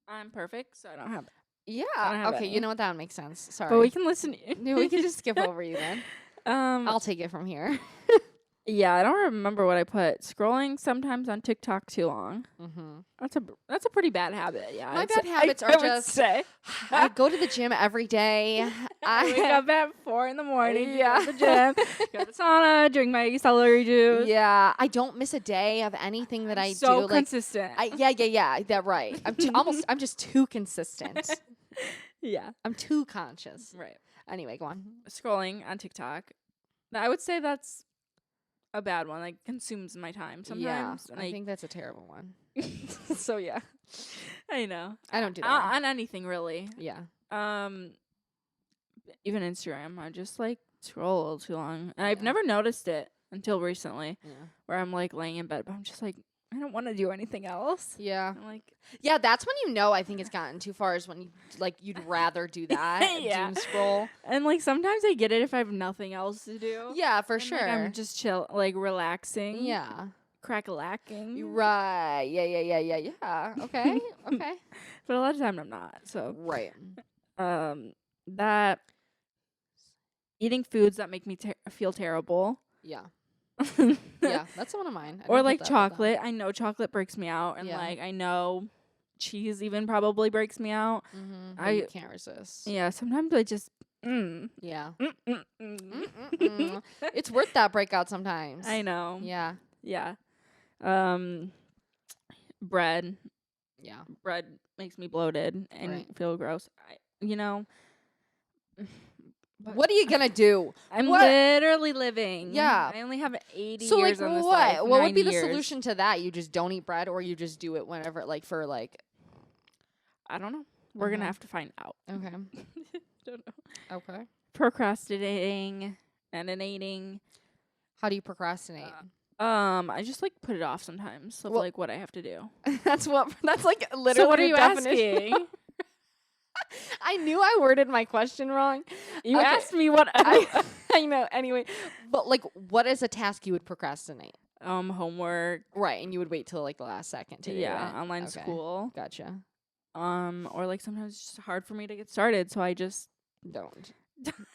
I'm perfect, so I don't have. Yeah. have Okay. any. You know what? That makes sense. Sorry. But we can listen. No, we can just skip over you then. I'll take it from here. Yeah, I don't remember what I put. Scrolling sometimes on TikTok too long. Mm-hmm. That's a pretty bad habit. Yeah. My I'd bad say- habits I are would just. say. I go to the gym every day. I wake up at 4 a.m. Yeah. Go to the gym. Go to the sauna. Drink my celery juice. Yeah, I don't miss a day of anything that I So do. consistent. Yeah. That right. I'm just too consistent. Yeah. I'm too conscious. Right. Anyway, go on. Scrolling on TikTok. I would say that's a bad one. Like consumes my time sometimes. Yeah, I think that's a terrible one. So yeah. I know. I don't do that. On anything really. Yeah. Even Instagram, I just like scroll too long. And I've never noticed it until recently. Yeah. Where I'm like laying in bed, but I'm just like, I don't want to do anything else. Yeah. I'm like, Yeah, that's when you know I think it's gotten too far is when you like you'd rather do that. Yeah. Doom scroll. and like sometimes I get it if I have nothing else to do. Yeah, for And, sure. Like, I'm just chill, like relaxing. yeah. Crack-a-lacking. Right. Yeah. Okay. Okay. But a lot of time I'm not. So Right. that eating foods that make me feel terrible. Yeah. Yeah, that's one of mine. I Or didn't like put that down. chocolate. I know chocolate breaks me out, and Yeah. like I know cheese even probably breaks me out. Mhm. I- You can't resist. Yeah, sometimes Yeah. Mm-mm-mm. It's worth that breakout sometimes. I know. Yeah. Yeah. Bread. Yeah. Bread makes me bloated and Right. feel gross. But What are you gonna do? I'm What? literally living. Yeah. I only have 80 So years like on this life. what? What would be 90 the years. solution to that? You just don't eat bread, or you just do it whenever, like for like. I don't know. We're gonna have to find out. Okay. Don't know. Okay. Procrastinating and eating. How do you procrastinate? I just like put it off sometimes of like what I have to do. That's like literally. So what are the you definition. asking? I knew I worded my question wrong. You Okay. asked me what I know. Anyway, but like, what is a task you would procrastinate? homework. Right, and you would wait till like the last second to do it. Online Okay. school. Gotcha. Or like sometimes it's just hard for me to get started, so I just Don't.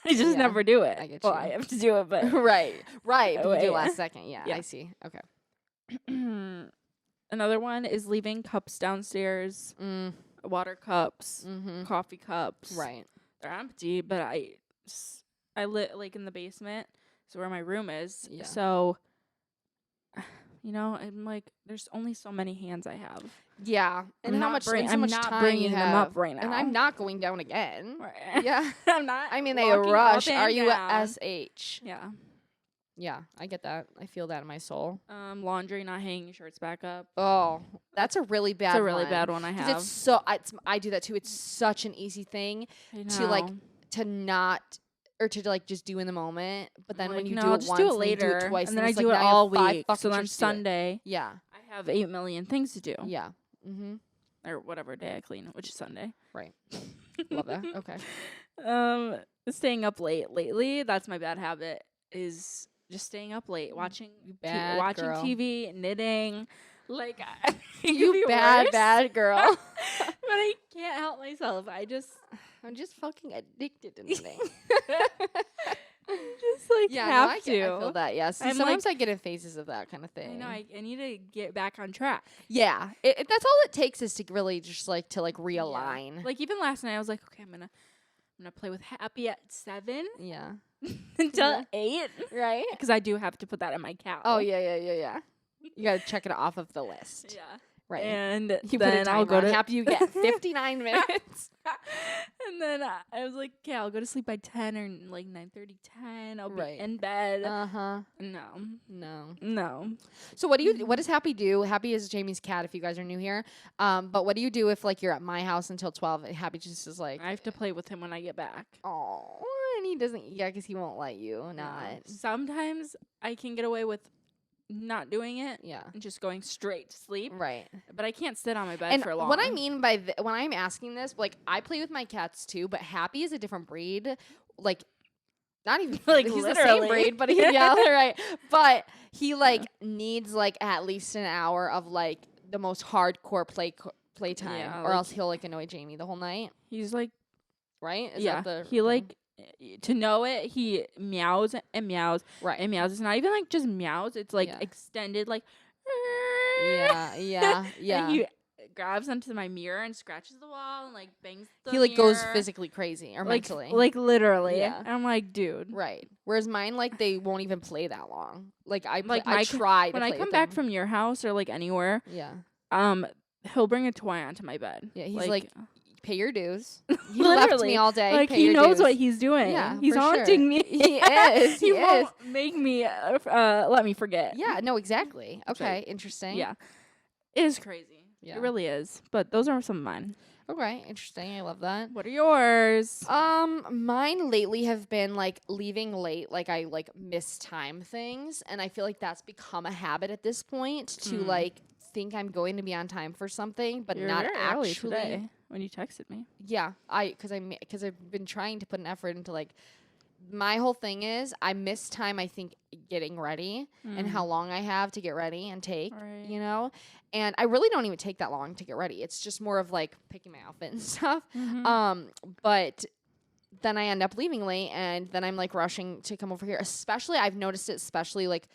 I just Yeah, never do it. I get Well, you. I have to do it, but right. But you do wait. last second. Yeah, Yeah. I see. Okay. Another one is leaving cups downstairs, water cups, coffee cups. Right. They're empty, but I live like in the basement, so where my room is. Yeah. So, I'm like, there's only so many hands I have. Yeah, and I'm how not much bring- and so I'm much not time bringing you them have. up right And now. I'm not going down again. Right. Yeah. I'm not. I'm in a walking all rush. day Are you down. a SH? Yeah. Yeah, I get that. I feel that in my soul. Laundry, not hanging shirts back up. Oh, that's a really bad. It's a really one. bad one I 'Cause have. it's so I do that too. It's such an easy thing I to like know. to not or to like just do in the moment. But then when Like, you no, do I'll it just once, do it then you do later, it twice, and then I it's do like it now you have all 5 week. fucking So then trips to do it. Sunday, Yeah. I have 8 million things to do. Yeah. Mm-hmm. Or whatever day I clean, which is Sunday. Right. Love that. Okay. Staying up late lately. That's my bad habit. Is just staying up late, watching bad girl. TV, knitting. Like You bad girl. But I can't help myself. I'm just fucking addicted to knitting. just like have I to. I feel that. Yeah. See, I'm sometimes I get in phases of that kind of I thing. know. I need to get back on track. Yeah. That's all it takes is to really just like to like realign. Yeah. Like even last night, I was like, okay, I'm gonna play with Happy at 7 Yeah. until 8, Right. because I do have to put that in my cal. Oh yeah. You gotta check it off of the list. Yeah. Right. And You put then a I'll timer go on. to Happy you get 59 minutes. And then I was like, okay, I'll go to sleep by 10 or like 9:30, 10. I'll Right. be in bed. Uh-huh. No. No. So what does Happy do? Happy is Jamie's cat if you guys are new here. But what do you do if like you're at my house until 12 and Happy just is like, I have to play with him when I get back. oh, and he doesn't, because he won't let you No. not. Sometimes I can get away with not doing it Yeah. and just going straight to sleep. Right. But I can't sit on my bed And for long. what I mean by when I'm asking this, like I play with my cats too, but Happy is a different breed. Like not even Like, he's the literally. same breed, but yeah, right. But he like needs like at least an hour of like the most hardcore playtime, Yeah, or like- else he'll like annoy Jamie the whole night. He's like, Right? Is yeah, that the he like, to know it, he meows and meows right? and meows. It's not even like just meows. It's like Yeah. extended, like, Yeah. And he grabs onto my mirror and scratches the wall and like bangs the He like goes mirror. physically crazy or like, mentally. like literally. Yeah. And I'm like, dude. Right. Whereas mine, like, they won't even play that long. Like, I Like, I try to When I play come with back them. from your house or like anywhere, Yeah. he'll bring a toy onto my bed. Yeah, he's like, pay your dues. You left Literally. me all day. like pay he your knows dues. what he's doing. Yeah, He's for sure. haunting me. He is. he won't make me let me forget. Yeah, no, exactly. It's Okay, like- interesting. Yeah. It is crazy. Yeah. It really is. But those are some of mine. Okay, interesting. I love that. What are yours? Mine lately have been like leaving late, like I like miss time things, and I feel like that's become a habit at this point to like think I'm going to be on time for something, but You're not very early actually. today when you texted me. Yeah, because I've been trying to put an effort into like my whole thing is I miss time. I think getting ready and how long I have to get ready and take, Right. you know, and I really don't even take that long to get ready. It's just more of like picking my outfit and stuff. But then I end up leaving late, and then I'm like rushing to come over here. Especially, I've noticed it. Especially like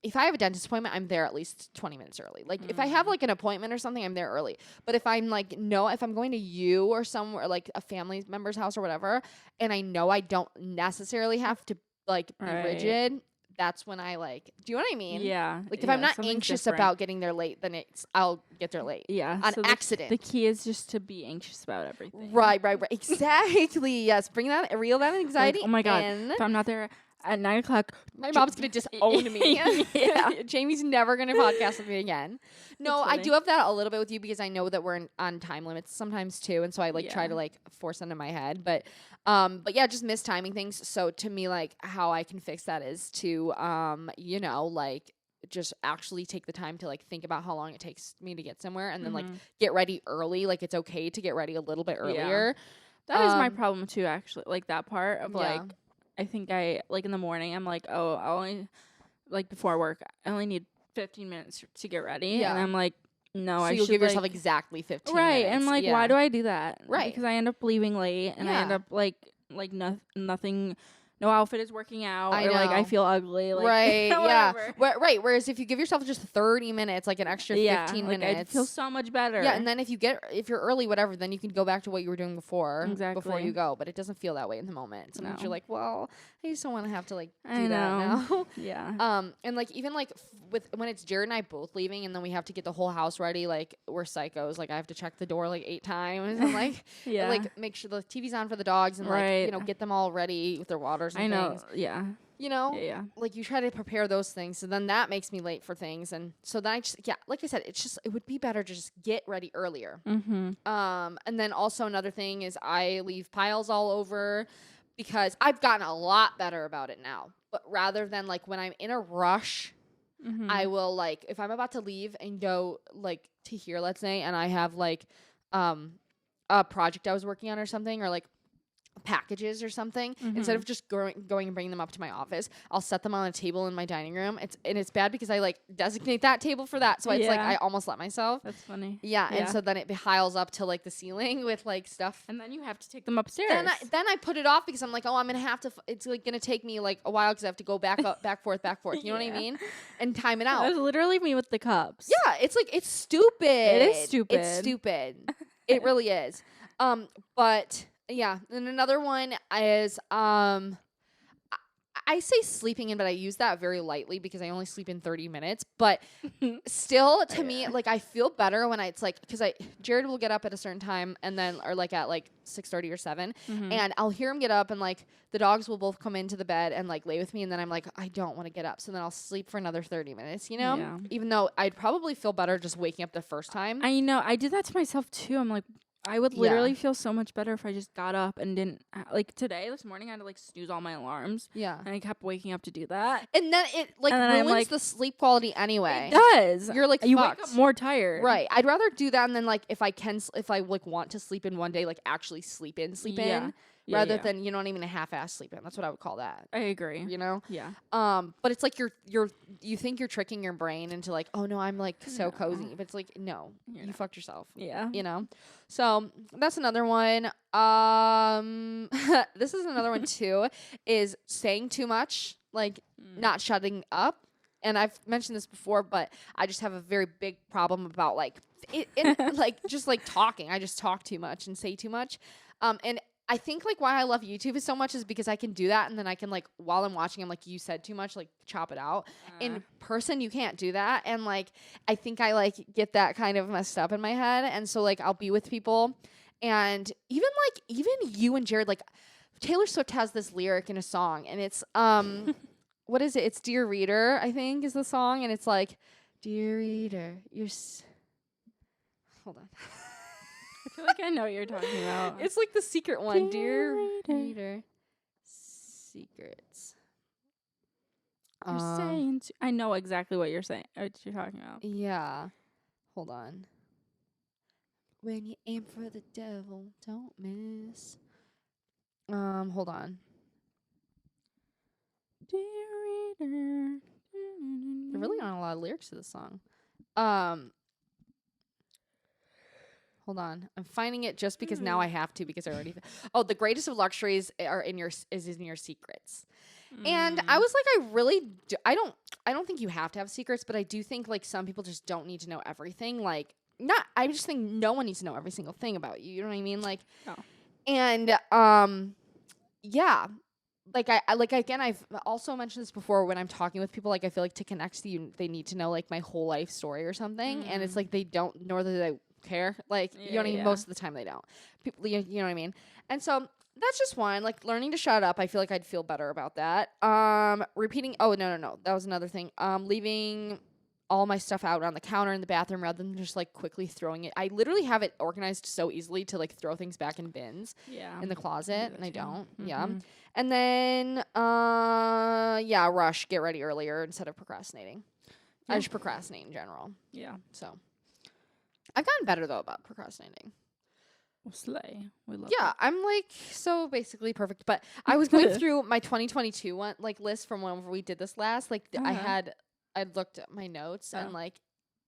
if I have a dentist appointment, I'm there at least 20 minutes early. Like if I have like an appointment or something, I'm there early. But if I'm like, no, if I'm going to you or somewhere like a family member's house or whatever, and I know I don't necessarily have to like be rigid, that's when I like, do you know what I mean? Yeah. Like if I'm not anxious about getting there late, then I'll get there late. Yeah. On so accident. The key is just to be anxious about everything. Right. Exactly. Yes. Reel that anxiety. Like, oh my God. in. If I'm not there at 9 o'clock, My mom's going to disown me. Jamie's never going to podcast with me again. No, I do have that a little bit with you because I know that we're on time limits sometimes too. And so I like try to like force them in my head. But yeah, just mistiming things. So to me, like how I can fix that is to, you know, like just actually take the time to like think about how long it takes me to get somewhere and then like get ready early. Like it's okay to get ready a little bit earlier. That is my problem too, actually. Like that part of like, I think I like in the morning, I'm like, oh, I only like before work, I only need 15 minutes to get ready. Yeah. And I'm like, no, so I you'll should give like, yourself exactly 15 right. minutes. And like, why do I do that? Right. Because I end up leaving late and I end up like nothing. No outfit is working out. Or like I feel ugly. Like, right. Yeah. Right. Whereas if you give yourself just 30 minutes, like an extra 15 minutes, I feel so much better. Yeah. And then if you're early, whatever, then you can go back to what you were doing before. Exactly. Before you go. But it doesn't feel that way in the moment. Sometimes you're like, well, I just don't want to have to like do I that now. Yeah. And like even like when it's Jared and I both leaving, and then we have to get the whole house ready. Like we're psychos. Like I have to check the door like 8 times and like like make sure the TV's on for the dogs and like you know get them all ready with their waters and things. Yeah. You know, like you try to prepare those things, so then that makes me late for things, and so then I just like I said, it would be better to just get ready earlier. And then also another thing is I leave piles all over because I've gotten a lot better about it now. But rather than like when I'm in a rush, I will like if I'm about to leave and go like to here, let's say, and I have like a project I was working on or something, or like packages or something, instead of just going and bringing them up to my office, I'll set them on a table in my dining room. It's bad because I like designate that table for that, so it's like I almost let myself. That's funny. And so then it piles up to like the ceiling with like stuff, and then you have to take them upstairs. Then I put it off because I'm like, oh, I'm gonna have to it's like gonna take me like a while because I have to go back forth you know what I mean, and time it out. That was literally me with the cups. It's like it's stupid. It is stupid. It really is. But yeah, and another one is I say sleeping in, but I use that very lightly because I only sleep in 30 minutes. But still, to me, like I feel better when it's like because Jared will get up at a certain time and then or like at like 6:30 or 7, and I'll hear him get up and like the dogs will both come into the bed and like lay with me, and then I'm like I don't want to get up, so then I'll sleep for another 30 minutes, you know. Yeah. Even though I'd probably feel better just waking up the first time. I know I did that to myself too. I'm like. I would literally feel so much better if I just got up and didn't like this morning I had to like snooze all my alarms. Yeah. And I kept waking up to do that. And then it like ruins the sleep quality anyway. It does. You're like you wake up more tired. Right. I'd rather do that and then like if I like want to sleep in one day, like actually sleep in. Rather than, you know, not even a half-ass sleep in. That's what I would call that. I agree. You know? Yeah. But it's like you think you're tricking your brain into like, oh no, I'm like so cozy. But it's like, no, you fucked yourself. Yeah. You know? So that's another one. This is another one too, is saying too much, like not shutting up. And I've mentioned this before, but I just have a very big problem about like like just like talking. I just talk too much and say too much. And I think like why I love YouTube is so much is because I can do that and then I can like while I'm watching, I'm like you said too much, like chop it out. In person, you can't do that, and like I think I like get that kind of messed up in my head, and so like I'll be with people, and even you and Jared, like Taylor Swift has this lyric in a song, and it's what is it? It's Dear Reader, I think is the song, and it's like Dear Reader, hold on. I feel like I know what you're talking about. It's like the secret one. Dear Reader. Secrets. You're saying I know exactly what you're saying. What you're talking about. Yeah. Hold on. When you aim for the devil, don't miss. Hold on. Dear Reader. There really aren't a lot of lyrics to this song. Hold on, I'm finding it just because now I have to because I already. Oh, the greatest of luxuries is in your secrets, And I was like, I don't think you have to have secrets, but I do think like some people just don't need to know everything. Like, I just think no one needs to know every single thing about you. You know what I mean? Like, No. and yeah. Like again, I've also mentioned this before when I'm talking with people. Like, I feel like to connect to you, they need to know like my whole life story or something, and it's like they don't, nor do they care. Like, you know what I mean? Most of the time they don't. People, you know what I mean? And so that's just one. Like, learning to shut up. I feel like I'd feel better about that. Repeating. Oh no, that was another thing. Leaving all my stuff out on the counter in the bathroom rather than just like quickly throwing it. I literally have it organized so easily to like throw things back in bins in the closet, and I don't. Yeah. And then rush, get ready earlier instead of procrastinating. I just procrastinate in general. Yeah. So I've gotten better though about procrastinating. Well, slay. We love Yeah, I'm like so basically perfect. But I was going through my 2022 one like list from when we did this last. Like I looked at my notes and like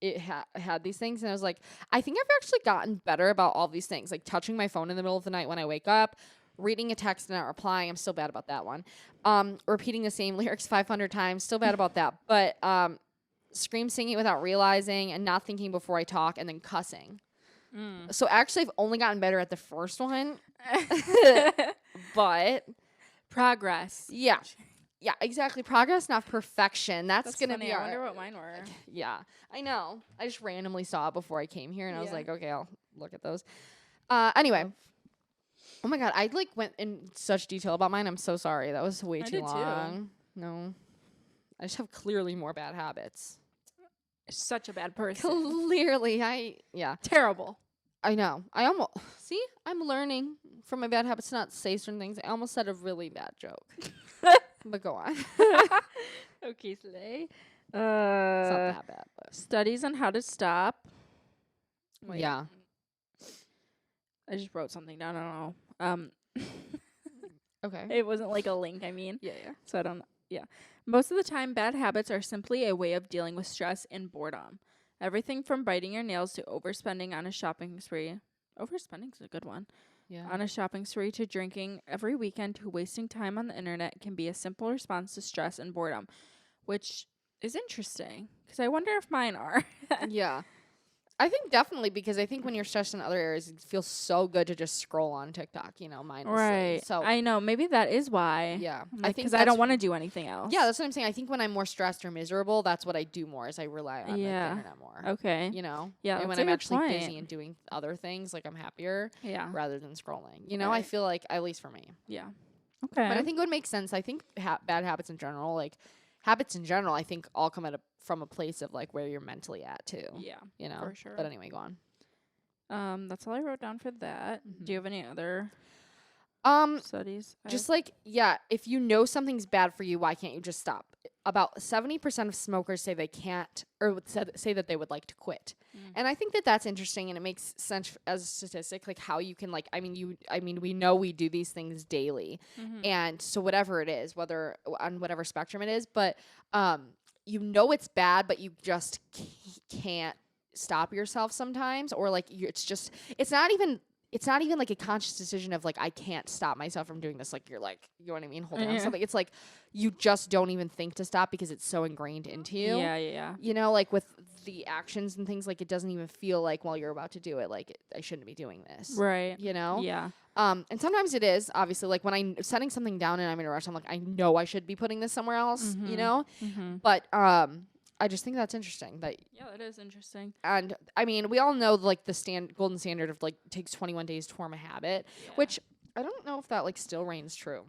it had these things, and I was like, I think I've actually gotten better about all these things. Like touching my phone in the middle of the night when I wake up, reading a text and not replying. I'm still bad about that one. Repeating the same lyrics 500 times. Still bad about that. But scream singing without realizing and not thinking before I talk, and then cussing. So actually, I've only gotten better at the first one. But progress. Yeah. Yeah, exactly. Progress, not perfection. That's going to be I wonder what mine were. Yeah, I know. I just randomly saw it before I came here, and I was like, okay, I'll look at those. Anyway. Oh my God, I like went in such detail about mine. I'm so sorry. That was way too long. No. I just have clearly more bad habits. Such a bad person. Clearly, terrible. I know. I'm learning from my bad habits to not say certain things. I almost said a really bad joke. But go on. Okay, Slay. It's not that bad. But. Studies on how to stop. Wait. Yeah. I just wrote something down. I don't know. Okay. It wasn't like a link, I mean. Yeah. So I don't know. Yeah. Most of the time, bad habits are simply a way of dealing with stress and boredom. Everything from biting your nails to overspending on a shopping spree. Overspending's a good one. Yeah. On a shopping spree to drinking every weekend to wasting time on the internet can be a simple response to stress and boredom, which is interesting because I wonder if mine are. Yeah. I think definitely, because I think when you're stressed in other areas, it feels so good to just scroll on TikTok, mindlessly. Right. So I know. Maybe that is why. Yeah. I think because I don't want to do anything else. Yeah, that's what I'm saying. I think when I'm more stressed or miserable, that's what I do more, is I rely on the internet more. Okay. Yeah. And when I'm actually busy and doing other things, like I'm happier. Yeah. Rather than scrolling. I feel like, at least for me. Yeah. Okay. But I think it would make sense. I think bad habits in general, I think all come from a place of like where you're mentally at too. Yeah. For sure. But anyway, go on. That's all I wrote down for that. Do you have any other studies? Just if you know something's bad for you, why can't you just stop? About 70% of smokers say they can't, or say that they would like to quit. And I think that that's interesting, and it makes sense as a statistic, like how you can we know we do these things daily, and so whatever it is, whether on whatever spectrum it is, but it's bad, but you just can't stop yourself sometimes, or like it's not even like a conscious decision of like, I can't stop myself from doing this. Like, you're like, you know what I mean? Holding on to something. It's like, you just don't even think to stop because it's so ingrained into you. Yeah. Like with the actions and things, like it doesn't even feel like while you're about to do it, like I shouldn't be doing this. Right. Yeah. And sometimes it is, obviously, like when I'm setting something down and I'm in a rush, I'm like, I know I should be putting this somewhere else, But, I just think that's interesting. Yeah, that is interesting. And I mean, we all know like the golden standard of like takes 21 days to form a habit, which I don't know if that like still reigns true.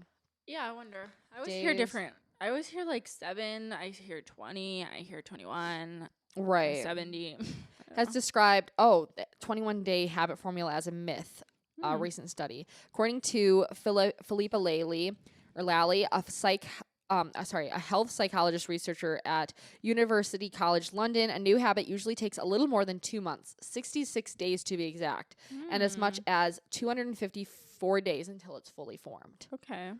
Yeah, I wonder. I always hear different. I always hear like 7. I hear 20. I hear 21. Right. 70. Has described the 21-day habit formula as a myth. A recent study, according to Philippa Lally, a health psychologist researcher at University College London, a new habit usually takes a little more than 2 months, 66 days to be exact, and as much as 254 days until it's fully formed. Okay.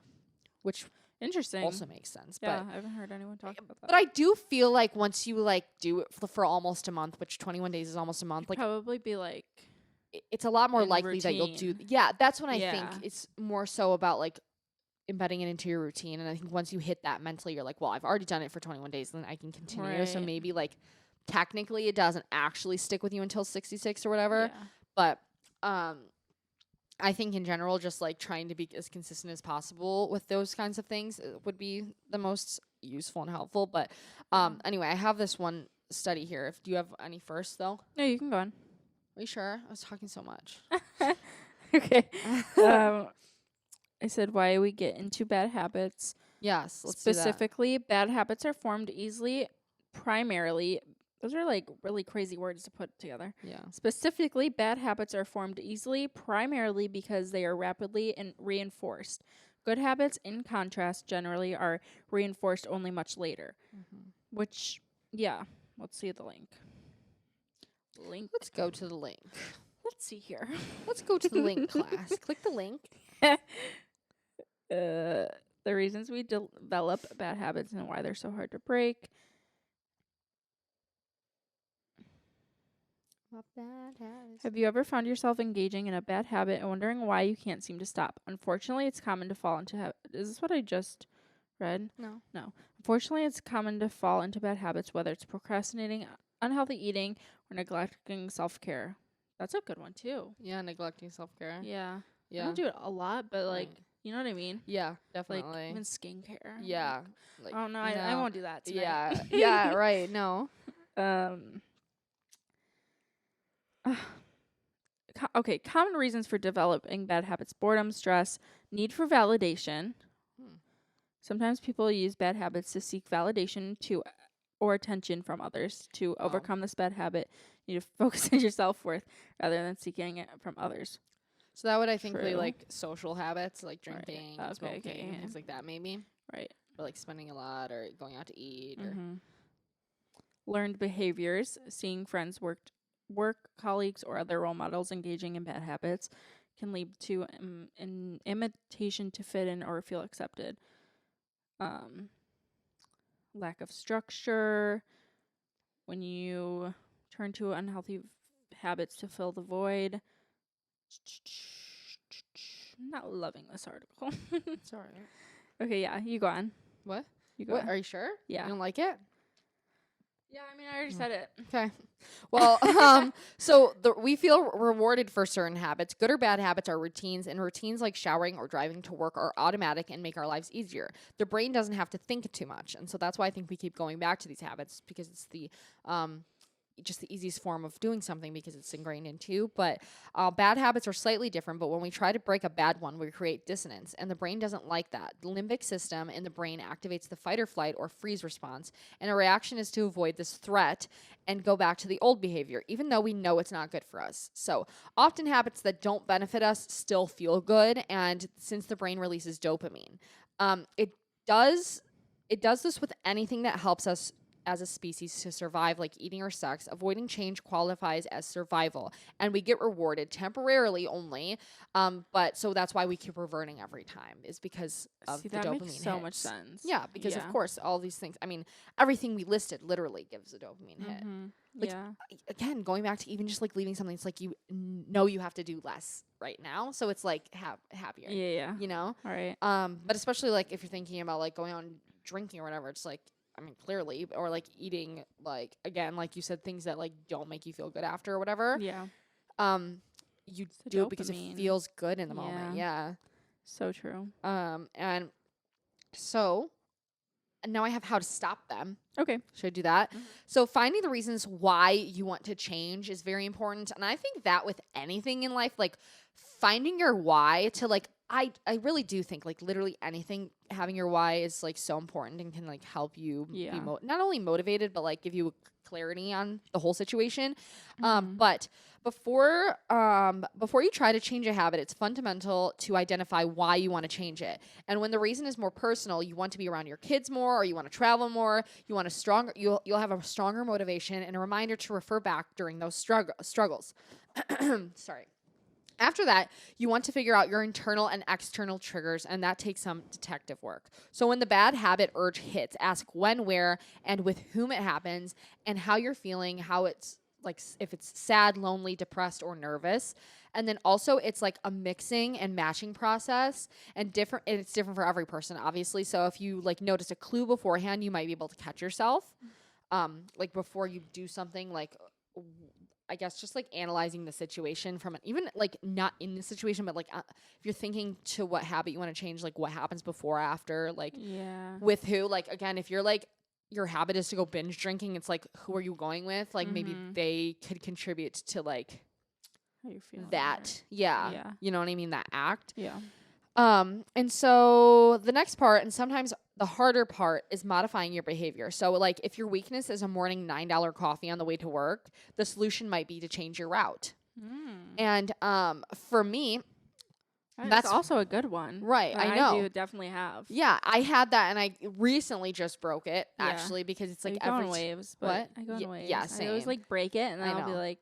Which interesting. Also makes sense. Yeah, but I haven't heard anyone talk about that. But I do feel like once you like do it for almost a month, which 21 days is almost a month, like probably be like it's a lot more likely that you'll do. Yeah, that's when I think it's more so about like embedding it into your routine. And I think once you hit that mentally, you're like, well, I've already done it for 21 days, then I can continue. So Right. maybe like technically it doesn't actually stick with you until 66 or whatever. Yeah. But I think in general, just like trying to be as consistent as possible with those kinds of things would be the most useful and helpful. But anyway, I have this one study here. Do you have any first though? No, you can go on. Are you sure? I was talking so much. Okay. I said why we get into bad habits. Yes, let's do that. Specifically, bad habits are formed easily, primarily. Those are like really crazy words to put together. Yeah. Specifically, bad habits are formed easily, primarily because they are rapidly and reinforced. Good habits, in contrast, generally are reinforced only much later. Which, yeah, let's see the link. Let's go to the link. Let's see here. Let's go to the link, class. Click the link. The reasons we develop bad habits and why they're so hard to break. Have you ever found yourself engaging in a bad habit and wondering why you can't seem to stop? Unfortunately, it's common to fall into Is this what I just read? No. Unfortunately, it's common to fall into bad habits, whether it's procrastinating, unhealthy eating, or neglecting self-care. That's a good one, too. Yeah, neglecting self-care. Yeah. I Yeah. don't do it a lot, but, like, Right. you know what I mean? Yeah, Like, definitely. even skincare. Yeah. Like, Oh, no, I no. won't do that tonight. Yeah. Yeah, right. No. Okay, common reasons for developing bad habits: boredom, stress, need for validation. Sometimes people use bad habits to seek validation or attention from others. To overcome this bad habit, you need to focus on your self-worth rather than seeking it from others. So that would, I think, be True. like social habits, like drinking, Okay, smoking, okay. things like that, maybe. Right. Or like spending a lot or going out to eat. Or Learned behaviors: seeing friends, work colleagues, or other role models engaging in bad habits can lead to an imitation to fit in or feel accepted. Lack of structure: when you turn to unhealthy habits to fill the void. I'm not loving this article. Sorry. Okay, yeah, you go on. What? You go What? on. Are you sure? Yeah. You don't like it? Yeah, I mean, I already said it. Okay. Well, so we feel rewarded for certain habits. Good or bad habits are routines, and routines like showering or driving to work are automatic and make our lives easier. The brain doesn't have to think too much, and so that's why I think we keep going back to these habits, because it's the just the easiest form of doing something because it's ingrained into you. But bad habits are slightly different, but when we try to break a bad one, we create dissonance, and the brain doesn't like that. The limbic system in the brain activates the fight or flight or freeze response, and a reaction is to avoid this threat and go back to the old behavior, even though we know it's not good for us. So often habits that don't benefit us still feel good, and since the brain releases dopamine, it does this with anything that helps us as a species to survive, like eating or sex. Avoiding change qualifies as survival, and we get rewarded temporarily only. But so that's why we keep reverting every time, is because of the that dopamine makes so hits. much sense. Yeah, because of Yeah. course all these things. I mean, everything we listed literally gives a dopamine hit. Like, Yeah. Again, going back to even just like leaving something, it's like you know you have to do less right now, so it's like happier. Yeah. You know. All right. But especially like if you're thinking about like going out and drinking or whatever, it's like, I mean, clearly, or like eating, like, again, like you said, things that like don't make you feel good after or whatever. Yeah. You the do it because it dopamine. feels good in the moment. Yeah. So true. And so now I have how to stop them. Okay. Should I do that? So finding the reasons why you want to change is very important. And I think that with anything in life, like finding your why to like, I really do think like literally anything, having your why is like so important and can like help you be not only motivated, but like give you clarity on the whole situation. But before you try to change a habit, it's fundamental to identify why you want to change it. And when the reason is more personal, you want to be around your kids more, or you want to travel more, you want a stronger, you'll have a stronger motivation and a reminder to refer back during those struggles. Sorry. After that, you want to figure out your internal and external triggers, and that takes some detective work. So when the bad habit urge hits, ask when, where, and with whom it happens, and how you're feeling, how it's like if it's sad, lonely, depressed, or nervous. And then also it's like a mixing and matching process and it's different for every person, obviously. So if you like notice a clue beforehand, you might be able to catch yourself. Like before you do something, like I guess just like analyzing the situation from even like not in the situation, but like if you're thinking to what habit you want to change, like what happens before, after, like with who, like again, if you're like your habit is to go binge drinking, it's like who are you going with? Like maybe they could contribute to like how you feel that. Yeah. You know what I mean? That act. Yeah. And so the next part, and sometimes the harder part, is modifying your behavior. So like if your weakness is a morning $9 coffee on the way to work, the solution might be to change your route. And for me, that's also a good one. Right, I know. I do definitely have. Yeah, I had that, and I recently just broke it, actually, because it's like I go in waves. But I go in waves. Yeah, same. I always like break it, and then I'll be like,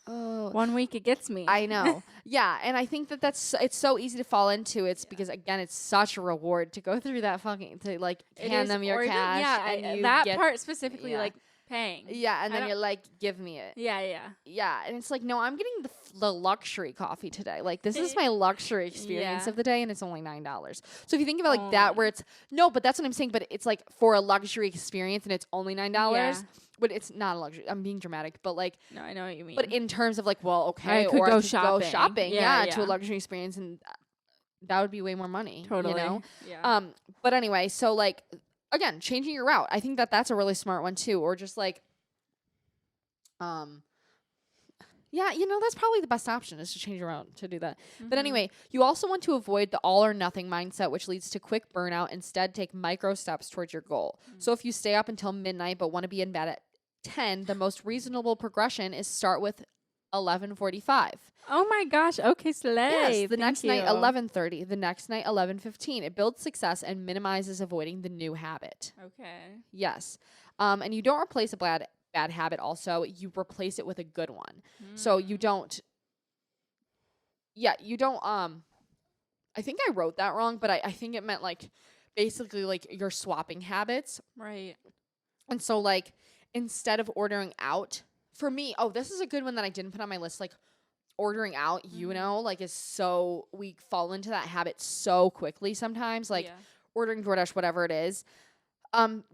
oh, 1 week it gets me. I know. Yeah, and I think it's so easy to fall into. It's because again, it's such a reward to go through that fucking to like hand them your cash. And that part specifically, like paying. Yeah, and then you're like, give me it. Yeah, and it's like, no, I'm getting the luxury coffee today. Like this is my luxury experience of the day, and it's only $9. So if you think about like that, where it's no, but that's what I'm saying. But it's like for a luxury experience, and it's only $9. But it's not a luxury. I'm being dramatic, but like, no, I know what you mean. But in terms of like, well, okay, I could go shopping. Go shopping, to a luxury experience, and that would be way more money. Totally, you know. Yeah. But anyway, so like, again, changing your route. I think that's a really smart one too, or just like, yeah, that's probably the best option is to change your route to do that. But anyway, you also want to avoid the all or nothing mindset, which leads to quick burnout. Instead, take micro steps towards your goal. So if you stay up until midnight but want to be in bed at 10, the most reasonable progression is start with 11:45. Oh my gosh. Okay, slay. Yes, the next night 11:30, the next night 11:15. It builds success and minimizes avoiding the new habit. Okay. Yes. And you don't replace a bad habit also, you replace it with a good one. So you don't I think I wrote that wrong, but I think it meant like basically like you're swapping habits. Right. And so like instead of ordering out, for me, this is a good one that I didn't put on my list, like ordering out, like is so, we fall into that habit so quickly sometimes, like ordering DoorDash, whatever it is.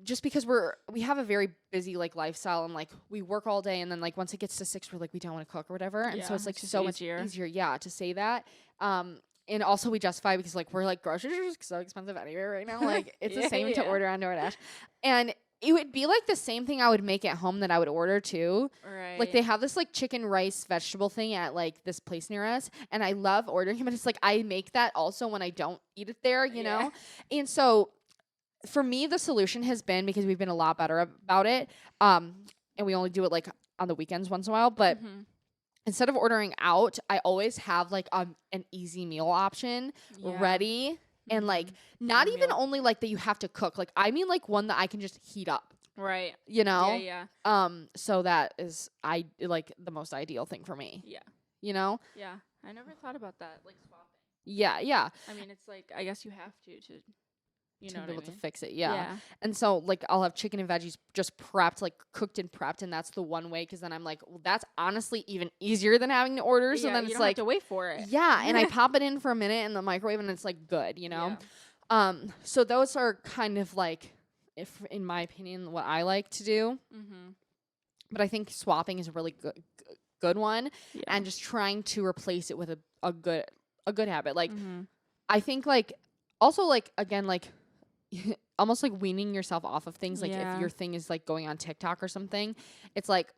Just because we have a very busy like lifestyle, and like we work all day, and then like once it gets to 6, we're like, we don't want to cook or whatever. And so it's like so much easier to say that. And also we justify because like we're like groceries are so expensive anyway right now. Like it's the same to order on DoorDash. And it would be like the same thing I would make at home that I would order too. Right. Like they have this like chicken rice vegetable thing at like this place near us, and I love ordering him. And it's like I make that also when I don't eat it there, you know? And so for me, the solution has been, because we've been a lot better about it, and we only do it like on the weekends once in a while, but instead of ordering out, I always have like an easy meal option ready, and like not even only like that you have to cook, like I mean like one that I can just heat up. Right. You know? Yeah. So that is like the most ideal thing for me. Yeah. You know? Yeah. I never thought about that, like swapping. Yeah. I mean, it's like I guess you have to you know, be able to fix it. Yeah. And so like I'll have chicken and veggies just prepped, like cooked and prepped, and that's the one way, because then I'm like, well, that's honestly even easier than having to order. So then you it's don't like have to wait for it. Yeah, and I pop it in for a minute in the microwave, and it's like good, you know. So those are kind of like, if in my opinion, what I like to do. But I think swapping is a really good one, and just trying to replace it with a good habit. Like I think like also like again like almost like weaning yourself off of things. Like if your thing is like going on TikTok or something, it's like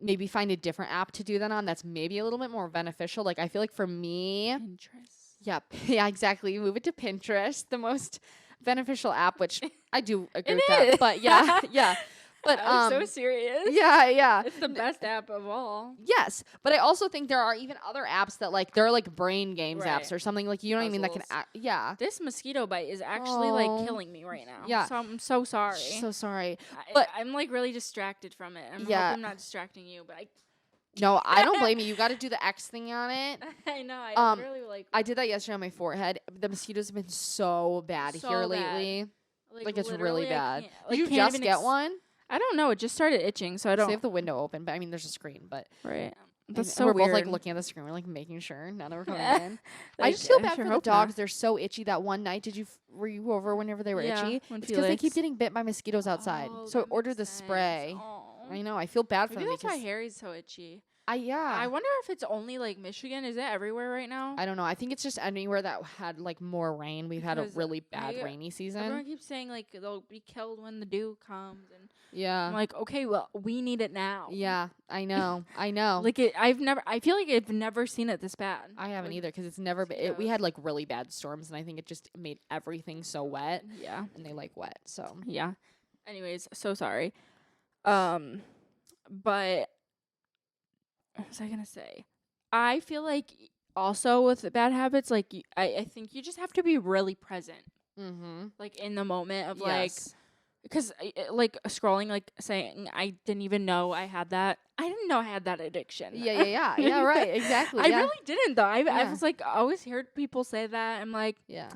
maybe find a different app to do that on that's maybe a little bit more beneficial. Like I feel like for me, Pinterest. Yeah, exactly. Move it to Pinterest, the most beneficial app, which I do agree with that. But yeah. But I'm so serious. Yeah. It's the best app of all. Yes, but I also think there are even other apps that like they're like brain games apps or something, like you know what I mean, that can This mosquito bite is actually like killing me right now. Yeah. So I'm so sorry. So sorry. But I'm like really distracted from it. I'm hoping I'm not distracting you, but No, I don't blame you. You got to do the X thing on it. I know. I really like. I did that yesterday on my forehead. The mosquitoes have been so bad here lately. Like it's really bad. Did you just get one? I don't know. It just started itching, so I don't. So you have the window open, but I mean, there's a screen, but right. That's And so we're weird. both like looking at the screen. We're like making sure none of them are coming in. I Like, just feel bad sure for the hope dogs. not. They're so itchy. That one night, were you over whenever they were Yeah, itchy? when It's because they keep Felix- getting bit by mosquitoes outside. Oh, So I that ordered makes the sense. spray. Aw. I know. I feel bad for Maybe them that's why because Harry's so itchy. yeah. I wonder if it's only like Michigan. Is it everywhere right now? I don't know. I think it's just anywhere that had like more rain. We've had a Because really bad rainy season. Everyone keeps saying like they'll be killed when the dew comes, and Yeah. I'm like, okay, well, we need it now. Yeah, I know. I know. Like I feel like I've never seen it this bad. I haven't with either because it's never been. We mosquitoes. had like really bad storms, and I think it just made everything so wet. Yeah. And they like wet, so Yeah. Anyways, so sorry. But what was I gonna say? I feel like also with bad habits, like I think you just have to be really present, like in the moment of like, yes. because like scrolling, like saying I didn't even know I had that. I didn't know I had that addiction. Yeah, right, exactly. I yeah. really didn't though. I Yeah. was like always heard people say that. I'm like, Yeah,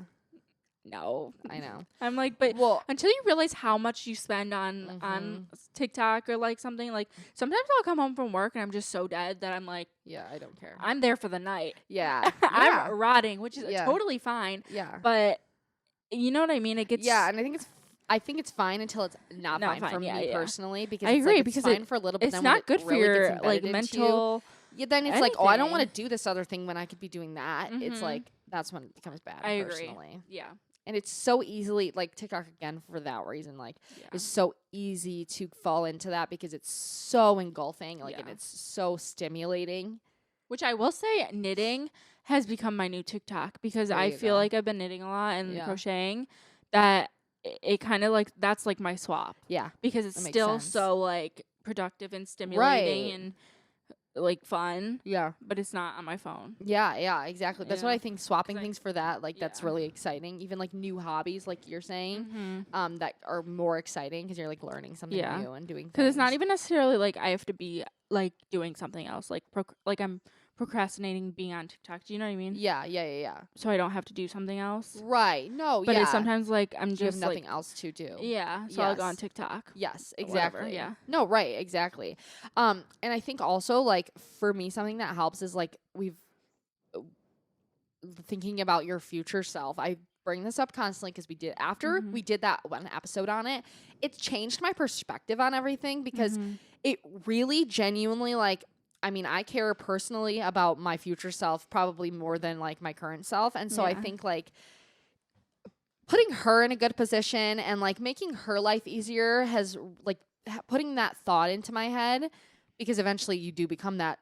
no. I know. I'm like, but Well, until you realize how much you spend on TikTok or like something, like sometimes I'll come home from work and I'm just so dead that I'm like, yeah, I don't care. I'm there for the night. Yeah, I'm rotting, which is Yeah. totally fine. yeah, But you know what I mean? It gets yeah, and I think it's fine until it's not fine for Yeah, me yeah. personally because I it's agree, like, because it's fine for a little bit. it's then when not good it for really gets your embedded like into mental. you, yeah, then it's like, oh, I don't want to anything. do this other thing when I could be doing that. It's Mhm. like that's when it becomes bad. I agree. Personally. Yeah. And it's so easily like TikTok again for that reason. Like it's so easy to fall into that because it's so engulfing, like and Yeah. it's so stimulating. Which I will say, knitting has become my new TikTok because There I you feel go. like I've been knitting a lot and Yeah. crocheting. That it kind of like that's like my swap Yeah. because it's That makes still sense. so like productive and stimulating Right. and like fun, Yeah. but it's not on my phone. Yeah, yeah, exactly. That's what Yeah. I think swapping 'Cause I- things for that, like that's yeah. really exciting. Even like new hobbies like you're saying, that are more exciting because you're like learning something Yeah. new and doing things. Because it's not even necessarily like I have to be like doing something else, like like I'm procrastinating being on TikTok. Do you know what I mean? Yeah. So I don't have to do something else. Right. No, But yeah. it's sometimes like I'm you have just nothing like else to do. yeah. So I'll go on Yes. TikTok. Yes, or whatever, exactly. yeah. No, right, exactly. And I think also like for me something that helps is like we've thinking about your future self. I bring this up constantly because we did after we did that one episode on it. It changed my perspective on everything because it really genuinely like I mean, I care personally about my future self probably more than like my current self. And so I Yeah. think like putting her in a good position and like making her life easier has like putting that thought into my head because eventually you do become that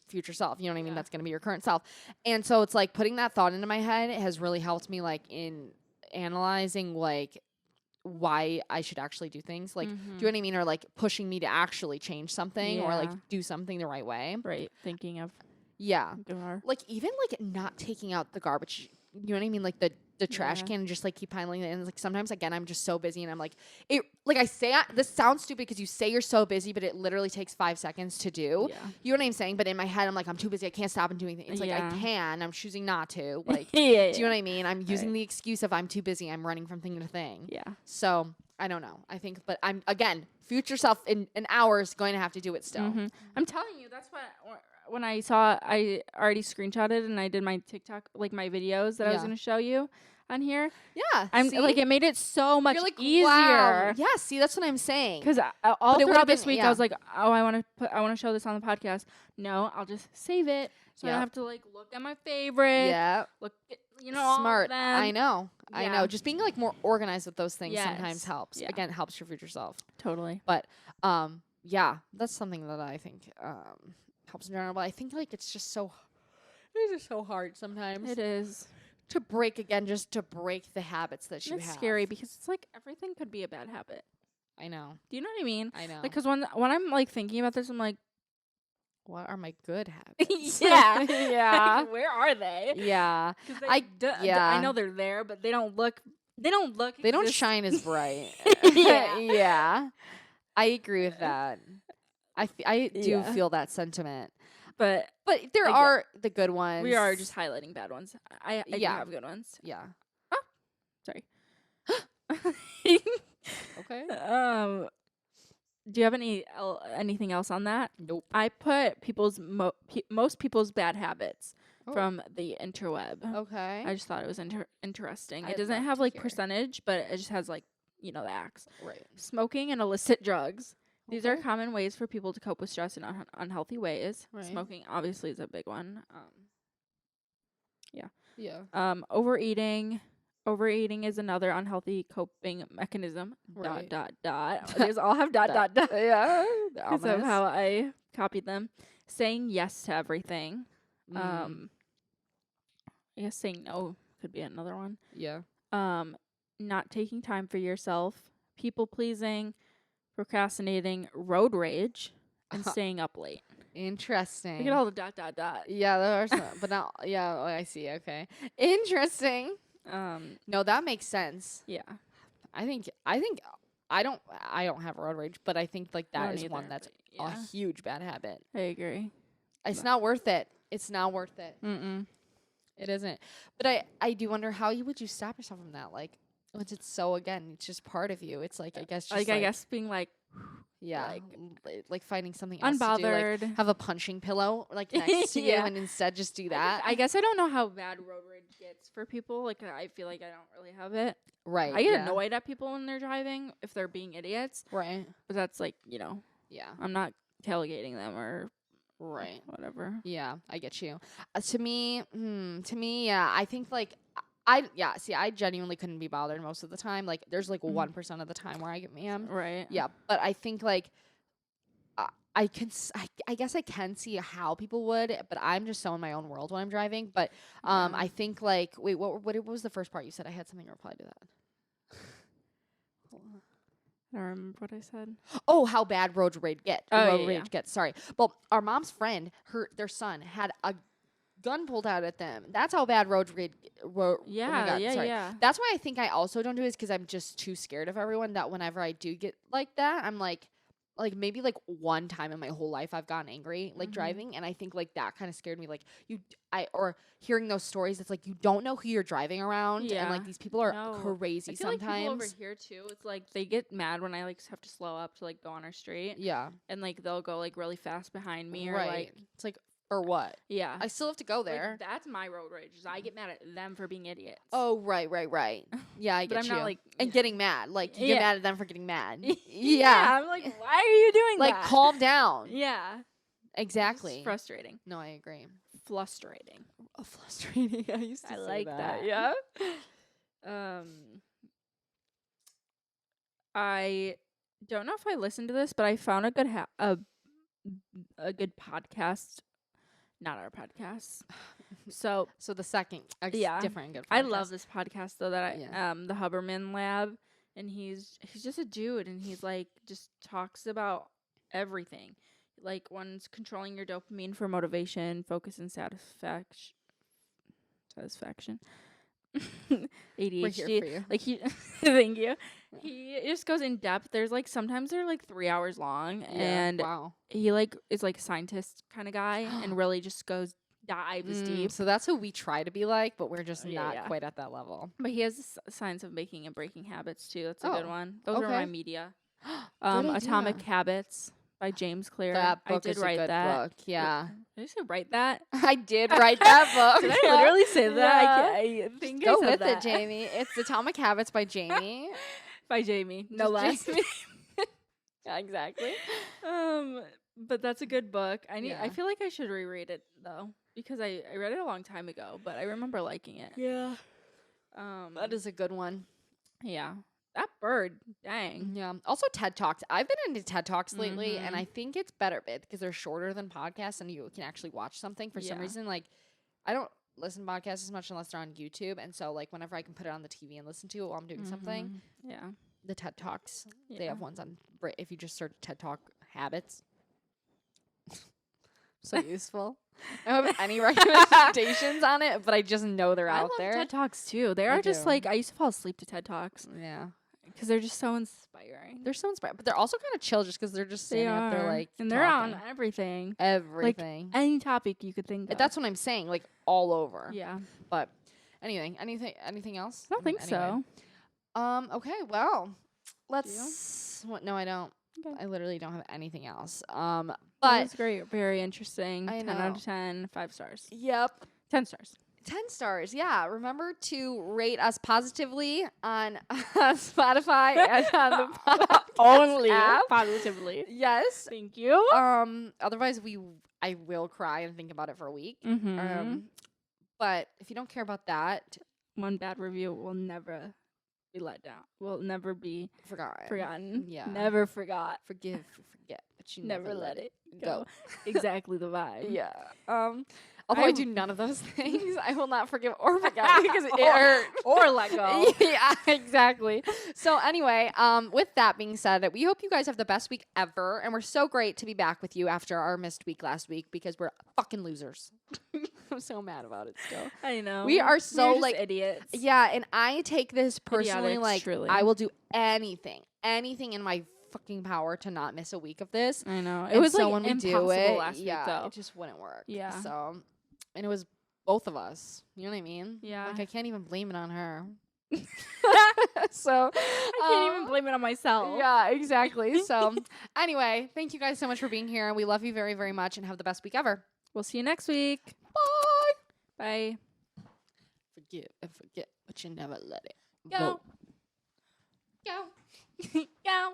future self. You know what I mean? Yeah. That's going to be your current self. And so it's like putting that thought into my head has really helped me like in analyzing like why I should actually do things. Like, do you know what I mean? Or like pushing me to actually change something or like Yeah. do something the right way. Right. Thinking of Yeah. Gar. Like even like not taking out the garbage, you know what I mean? Like the trash Yeah. can and just like keep piling it. And like sometimes again, I'm just so busy and I'm like, it like I say, this sounds stupid because you say you're so busy, but it literally takes 5 seconds to do. Yeah. You know what I'm saying? But in my head, I'm like, I'm too busy. I can't stop and do anything. It's like I Yeah. can. I'm choosing not to. Like, yeah. do you know what I mean? I'm using Right. the excuse of I'm too busy. I'm running from thing to thing. Yeah. So I don't know. I think, but I'm again, future self in an hour is going to have to do it still. I'm telling you, that's what when I saw, I already screenshotted and I did my TikTok, like my videos that I was Yeah. going to show you on here. Yeah. I'm see? like, it made it so much You're like, easier. wow. Yeah. See, that's what I'm saying. Because all But it throughout would've this been- week, yeah. I was like, oh, I want to show this on the podcast. No, I'll just save it. So I Yep. don't have to like look at my favorite. Yeah. Look, at, all Smart. of them. I know. I Yeah. know. Just being like more organized with those things sometimes Yes. helps. Yeah. Again, it helps your future self. Totally. But yeah, that's something that I think helps in general. But I think like it's just so hard sometimes It is. to break again, just to break the habits that you It's have. scary because it's like everything could be a bad habit. I know. Do you know what I mean? I know. Like, because when I'm like thinking about this, I'm like, what are my good habits? yeah, yeah. Where are they? Yeah. 'Cause yeah. I know they're there, but they don't look. They don't look. They don't exist- shine as bright. Yeah. Yeah. I agree with that. I do Yeah. feel that sentiment. But But there I are the good ones. we are just highlighting bad ones. I do Yeah. have good ones. Yeah. Sorry. Okay. Do you have anything else on that? Nope. I put most people's bad habits Oh. from the interweb. Okay. I just thought it was interesting. I'd It doesn't love have to like hear. percentage, but it just has like, the acts. Right. Smoking and illicit drugs. These are Okay. common ways for people to cope with stress in unhealthy ways. Right. Smoking obviously is a big one. Yeah. Overeating. Overeating is another unhealthy coping mechanism. Right. These all have dot. Yeah. Because of how I copied them. Saying yes to everything. Mm. I guess saying no could be another one. Yeah. Not taking time for yourself. People pleasing. Procrastinating. Road rage. And staying up late. Interesting. Look at all the dot. Yeah, there are some, but not. Yeah, I see. Okay. Interesting. No, that makes sense. Yeah. I think I don't have road rage, but I think like that is one that's a huge bad habit. I agree. It's not worth it. It's not worth it. Mm-mm. It isn't. But I do wonder how would you stop yourself from that? Like, once it's so again, it's just part of you. It's like I guess just I guess being like yeah, like finding something else unbothered. to do, like have a punching pillow like next to you, and instead just do that. I guess I don't know how bad road rage gets for people. Like I feel like I don't really have it. Right. I get annoyed at people when they're driving if they're being idiots. Right. But that's like Yeah. I'm not tailgating them or whatever. Yeah, I get you. To me, yeah, I think like I genuinely couldn't be bothered most of the time. Like there's like 1% of the time where I get mad. Right. Yeah, but I think like I guess I can see how people would, but I'm just so in my own world when I'm driving. But I think like wait, what was the first part you said? I had something to reply to that. I don't remember what I said. Oh, how bad road rage gets. Sorry. Well, our mom's friend, their son had a gun pulled out at them. That's how bad road rage. Yeah. That's why I think I also don't do it, because I'm just too scared of everyone. That whenever I do get like that, I'm like maybe like one time in my whole life I've gotten angry like driving, and I think like that kind of scared me. Like or hearing those stories, it's like you don't know who you're driving around, and like these people are crazy I feel sometimes. like people over here too, it's like they get mad when I like have to slow up to like go on our street. Yeah, and like they'll go like really fast behind me, or right. like it's like for what? Yeah, I still have to go there. Like, that's my road rage. Is I get mad at them for being idiots. Oh, right. Yeah, I get but I'm you. not like getting mad. Like you get mad at them for getting mad. Yeah, I'm like, why are you doing like, that? Like calm down. Yeah, exactly. It's frustrating. No, I agree. Frustrating. Oh, frustrating. I used to say like that. Yeah. I don't know if I listened to this, but I found a good a good podcast. Not our podcast. So the second, different good podcast. I love this podcast though. That the Huberman Lab, and he's just a dude, and he's like just talks about everything. Like one's controlling your dopamine for motivation, focus, and satisfaction. ADHD. We're here for you. Like he, thank you. He just goes in depth. There's like sometimes they're like 3 hours long, and he like is like a scientist kind of guy, and really just dives deep. So that's who we try to be like, but we're just not quite at that level. But he has science of making and breaking habits too. That's a good one. Those are my media. Atomic Habits by James Clear. That book I did is write a good that book. Yeah. Did I say write that? I did write that book. Did I literally say that? I think Go I said with that. it, Jamie. It's Atomic Habits by Jamie. By Jamie. No less. Yeah, exactly. But that's a good book. I feel like I should reread it though, because I read it a long time ago, but I remember liking it. Yeah. That is a good one. Yeah. That bird, dang. Yeah. Also TED Talks. I've been into TED Talks lately, and I think it's better because they're shorter than podcasts, and you can actually watch something. For some reason, like I don't listen to podcasts as much unless they're on YouTube, and so like whenever I can put it on the TV and listen to it while I'm doing something. Yeah. The TED Talks. They have ones on if you just search TED Talk habits. So useful. I don't have any recommendations on it, but I just know they're out there. I love TED Talks too. They are just like, I used to fall asleep to TED Talks. Yeah. Because they're just so inspiring. They're so inspiring. But they're also kind of chill just because they're just standing up there like and they're on everything. Everything. Like any topic you could think of. That's what I'm saying. Like all over. Yeah. But anyway, anything else? I don't think so. Okay, well, let's... What? No, I don't. Okay. I literally don't have anything else. That But was great. Very interesting. I 10 out know. of 10. 5 stars. yep. 10 stars. 10 stars. Yeah. Remember to rate us positively on Spotify and on the podcast Only app. positively. Yes. Thank you. Otherwise I will cry and think about it for a week. Mm-hmm. But if you don't care about that, One bad review will never be let down. Will never be forgotten. Yeah. Never forgot. Forgive, forget, but you Never let it go. Exactly the vibe. Yeah. Although I do none of those things, I will not forgive or forget because it hurt. Or let go. Yeah, exactly. So anyway, with that being said, we hope you guys have the best week ever, and we're so great to be back with you after our missed week last week because we're fucking losers. I'm so mad about it still. I know. We are so We're just like idiots. Yeah, and I take this personally. Idiotics, Like truly. I will do anything in my fucking power to not miss a week of this. I know. It And was so like when we impossible do it, last week though. it just wouldn't work. Yeah. So, and it was both of us. You know what I mean? Yeah. Like I can't even blame it on her. So I can't even blame it on myself. Yeah, exactly. So anyway, thank you guys so much for being here, and we love you very, very much, and have the best week ever. We'll see you next week. Bye. Bye. Forgive and forget, but you never let it Go. go. Go.